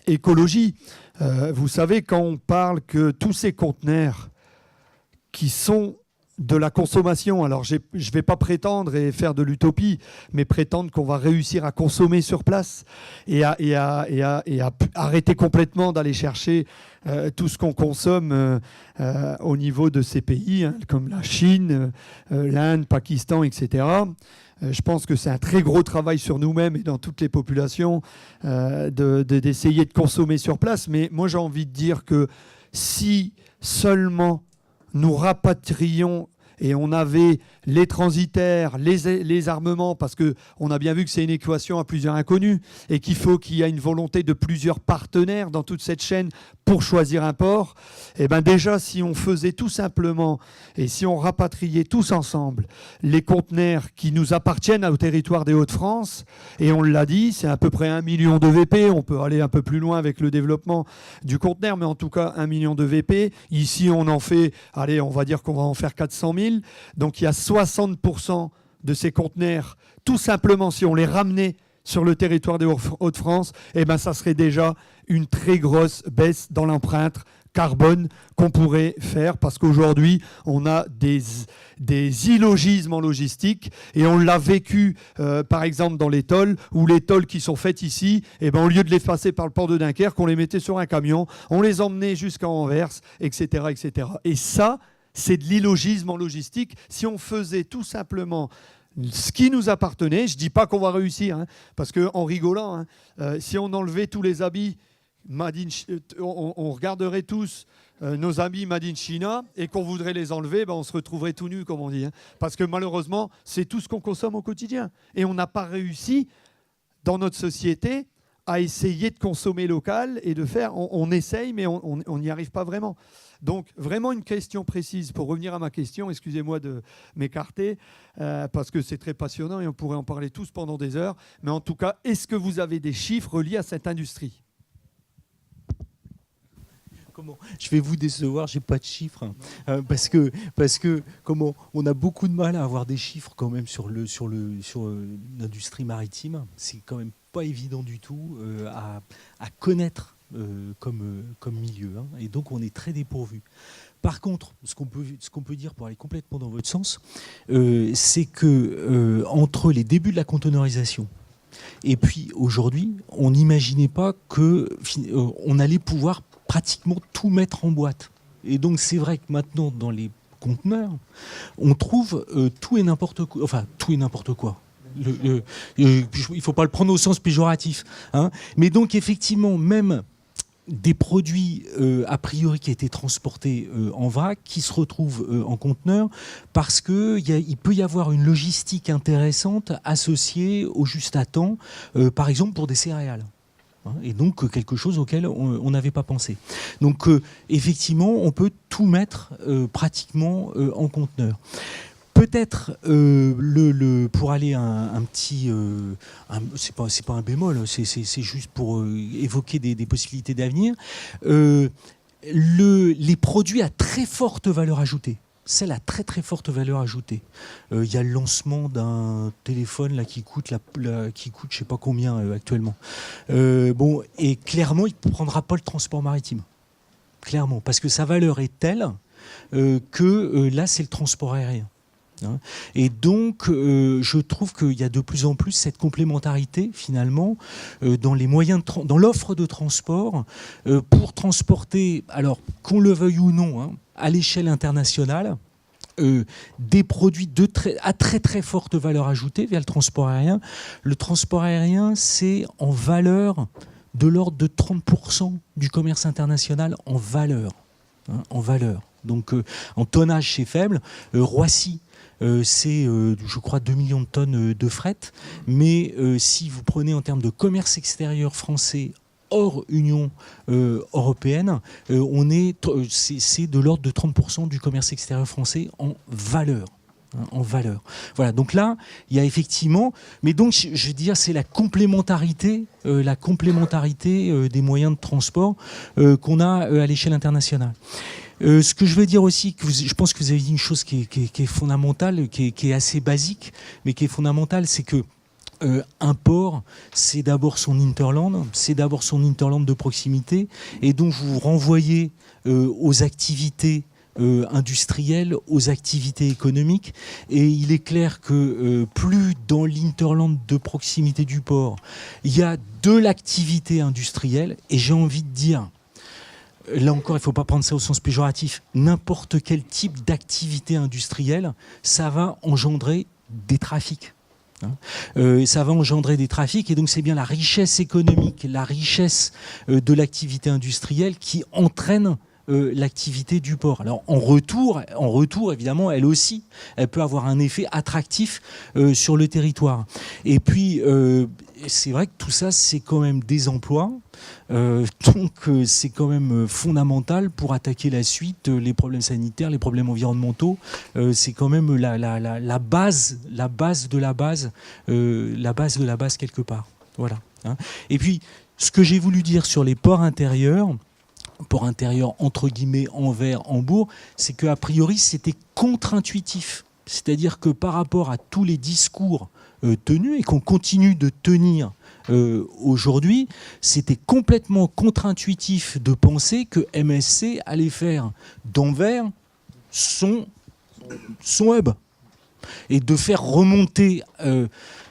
écologie, vous savez, quand on parle que tous ces conteneurs qui sont de la consommation, alors je ne vais pas prétendre et faire de l'utopie, mais prétendre qu'on va réussir à consommer sur place et à arrêter complètement d'aller chercher tout ce qu'on consomme au niveau de ces pays, comme la Chine, l'Inde, Pakistan, etc. Je pense que c'est un très gros travail sur nous-mêmes et dans toutes les populations d'essayer de consommer sur place. Mais moi, j'ai envie de dire que si seulement nous rapatrions et on avait les transitaires, les armements, parce qu'on a bien vu que c'est une équation à plusieurs inconnus et qu'il faut qu'il y ait une volonté de plusieurs partenaires dans toute cette chaîne pour choisir un port, et bien déjà, si on faisait tout simplement et si on rapatriait tous ensemble les conteneurs qui nous appartiennent au territoire des Hauts-de-France, et on l'a dit, c'est à peu près 1 million de VP, on peut aller un peu plus loin avec le développement du conteneur, mais en tout cas 1 million de VP. Ici, on en fait, allez, on va dire qu'on va en faire 400 000. Donc il y a 60% de ces conteneurs, tout simplement, si on les ramenait sur le territoire des Hauts-de-France, eh ben, ça serait déjà une très grosse baisse dans l'empreinte carbone qu'on pourrait faire, parce qu'aujourd'hui, on a des illogismes en logistique, et on l'a vécu, par exemple, dans les tolls, où les tolls qui sont faits ici, eh ben, au lieu de les passer par le port de Dunkerque, on les mettait sur un camion, on les emmenait jusqu'à Anvers, etc., etc. Et ça, c'est de l'illogisme en logistique. Si on faisait tout simplement ce qui nous appartenait, je ne dis pas qu'on va réussir, hein, parce qu'en rigolant, hein, si on enlevait tous les habits, on regarderait tous nos habits Made in China et qu'on voudrait les enlever, ben on se retrouverait tout nu, comme on dit. Hein, parce que malheureusement, c'est tout ce qu'on consomme au quotidien. Et on n'a pas réussi, dans notre société, à essayer de consommer local et de faire... On essaye, mais on n'y arrive pas vraiment. Donc, vraiment une question précise. Pour revenir à ma question, excusez-moi de m'écarter, parce que c'est très passionnant et on pourrait en parler tous pendant des heures. Mais en tout cas, est-ce que vous avez des chiffres reliés à cette industrie ? Comment ? Je vais vous décevoir, j'ai pas de chiffres, hein. parce que comment, on a beaucoup de mal à avoir des chiffres quand même sur l'industrie maritime. C'est quand même pas évident du tout à connaître comme milieu, hein. Et donc on est très dépourvu. Par contre, ce qu'on peut dire pour aller complètement dans votre sens, c'est que entre les débuts de la conteneurisation et puis aujourd'hui, on n'imaginait pas qu'on allait pouvoir pratiquement tout mettre en boîte. Et donc c'est vrai que maintenant dans les conteneurs, on trouve tout et n'importe quoi. Enfin, tout et n'importe quoi. Il ne faut pas le prendre au sens péjoratif, hein. Mais donc effectivement, même des produits a priori qui étaient transportés en vrac, qui se retrouvent en conteneur, parce qu'il peut y avoir une logistique intéressante associée au juste à temps, par exemple pour des céréales. Et donc quelque chose auquel on n'avait pas pensé. Donc effectivement, on peut tout mettre pratiquement en conteneur. Peut-être pour aller un petit, c'est pas un bémol, c'est juste pour évoquer des possibilités d'avenir. Les produits à très forte valeur ajoutée. Celle à très très forte valeur ajoutée. Il y a le lancement d'un téléphone là qui coûte je sais pas combien actuellement. Bon, et clairement il ne prendra pas le transport maritime. Clairement, parce que sa valeur est telle que là c'est le transport aérien. Hein. Et donc, je trouve qu'il y a de plus en plus cette complémentarité, finalement, dans les moyens dans l'offre de transport, pour transporter, alors qu'on le veuille ou non, hein, à l'échelle internationale, des produits à très très forte valeur ajoutée via le transport aérien. Le transport aérien, c'est en valeur de l'ordre de 30% du commerce international en valeur. Hein, en valeur. Donc, en tonnage, c'est faible. Roissy, c'est, je crois, 2 millions de tonnes de fret. Mais si vous prenez en termes de commerce extérieur français hors Union européenne, c'est de l'ordre de 30% du commerce extérieur français en valeur. Hein, en valeur. Voilà, donc là, il y a effectivement... Mais donc, je veux dire, c'est la complémentarité des moyens de transport qu'on a à l'échelle internationale. Ce que je veux dire aussi, je pense que vous avez dit une chose qui est fondamentale, qui est assez basique, mais qui est fondamentale, c'est que un port, c'est d'abord son hinterland, de proximité, et donc vous renvoyez aux activités industrielles, aux activités économiques, et il est clair que plus dans l'interland de proximité du port, il y a de l'activité industrielle, et j'ai envie de dire, là encore, il ne faut pas prendre ça au sens péjoratif, n'importe quel type d'activité industrielle, ça va engendrer des trafics. Ça va engendrer des trafics, et donc c'est bien la richesse économique, la richesse de l'activité industrielle qui entraîne l'activité du port. Alors en retour, évidemment, elle aussi, elle peut avoir un effet attractif sur le territoire. Et puis, c'est vrai que tout ça, c'est quand même des emplois. Donc c'est quand même fondamental pour attaquer la suite, les problèmes sanitaires, les problèmes environnementaux. C'est quand même la base de la base, quelque part. Voilà. Hein. Et puis, ce que j'ai voulu dire sur les ports intérieurs entre guillemets Anvers, Hambourg, c'est qu'a priori c'était contre-intuitif. C'est-à-dire que par rapport à tous les discours tenus et qu'on continue de tenir aujourd'hui, c'était complètement contre-intuitif de penser que MSC allait faire d'Anvers son hub et de faire remonter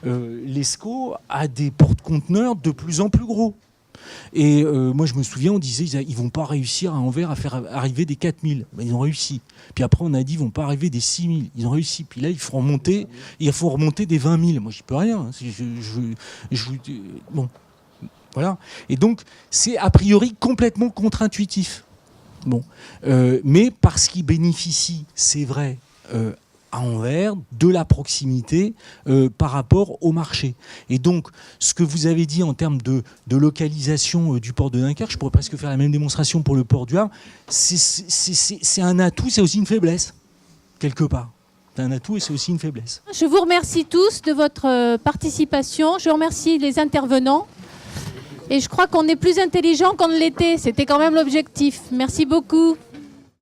l'ESCO à des porte-conteneurs de plus en plus gros. Et moi, je me souviens, on disait ils vont pas réussir à Anvers à faire arriver des 4000. Ben, ils ont réussi. Puis après, on a dit ils vont pas arriver des 6000. Ils ont réussi. Puis là, il faut remonter des 20 000. Moi, j'y peux rien. Bon, voilà. Et donc, c'est a priori complètement contre-intuitif. Bon, mais parce qu'ils bénéficient, c'est vrai, à Anvers, de la proximité par rapport au marché. Et donc, ce que vous avez dit en termes de localisation du port de Dunkerque, je pourrais presque faire la même démonstration pour le port du Havre, c'est un atout, c'est aussi une faiblesse, quelque part. C'est un atout et c'est aussi une faiblesse. Je vous remercie tous de votre participation. Je remercie les intervenants. Et je crois qu'on est plus intelligents qu'on ne l'était. C'était quand même l'objectif. Merci beaucoup.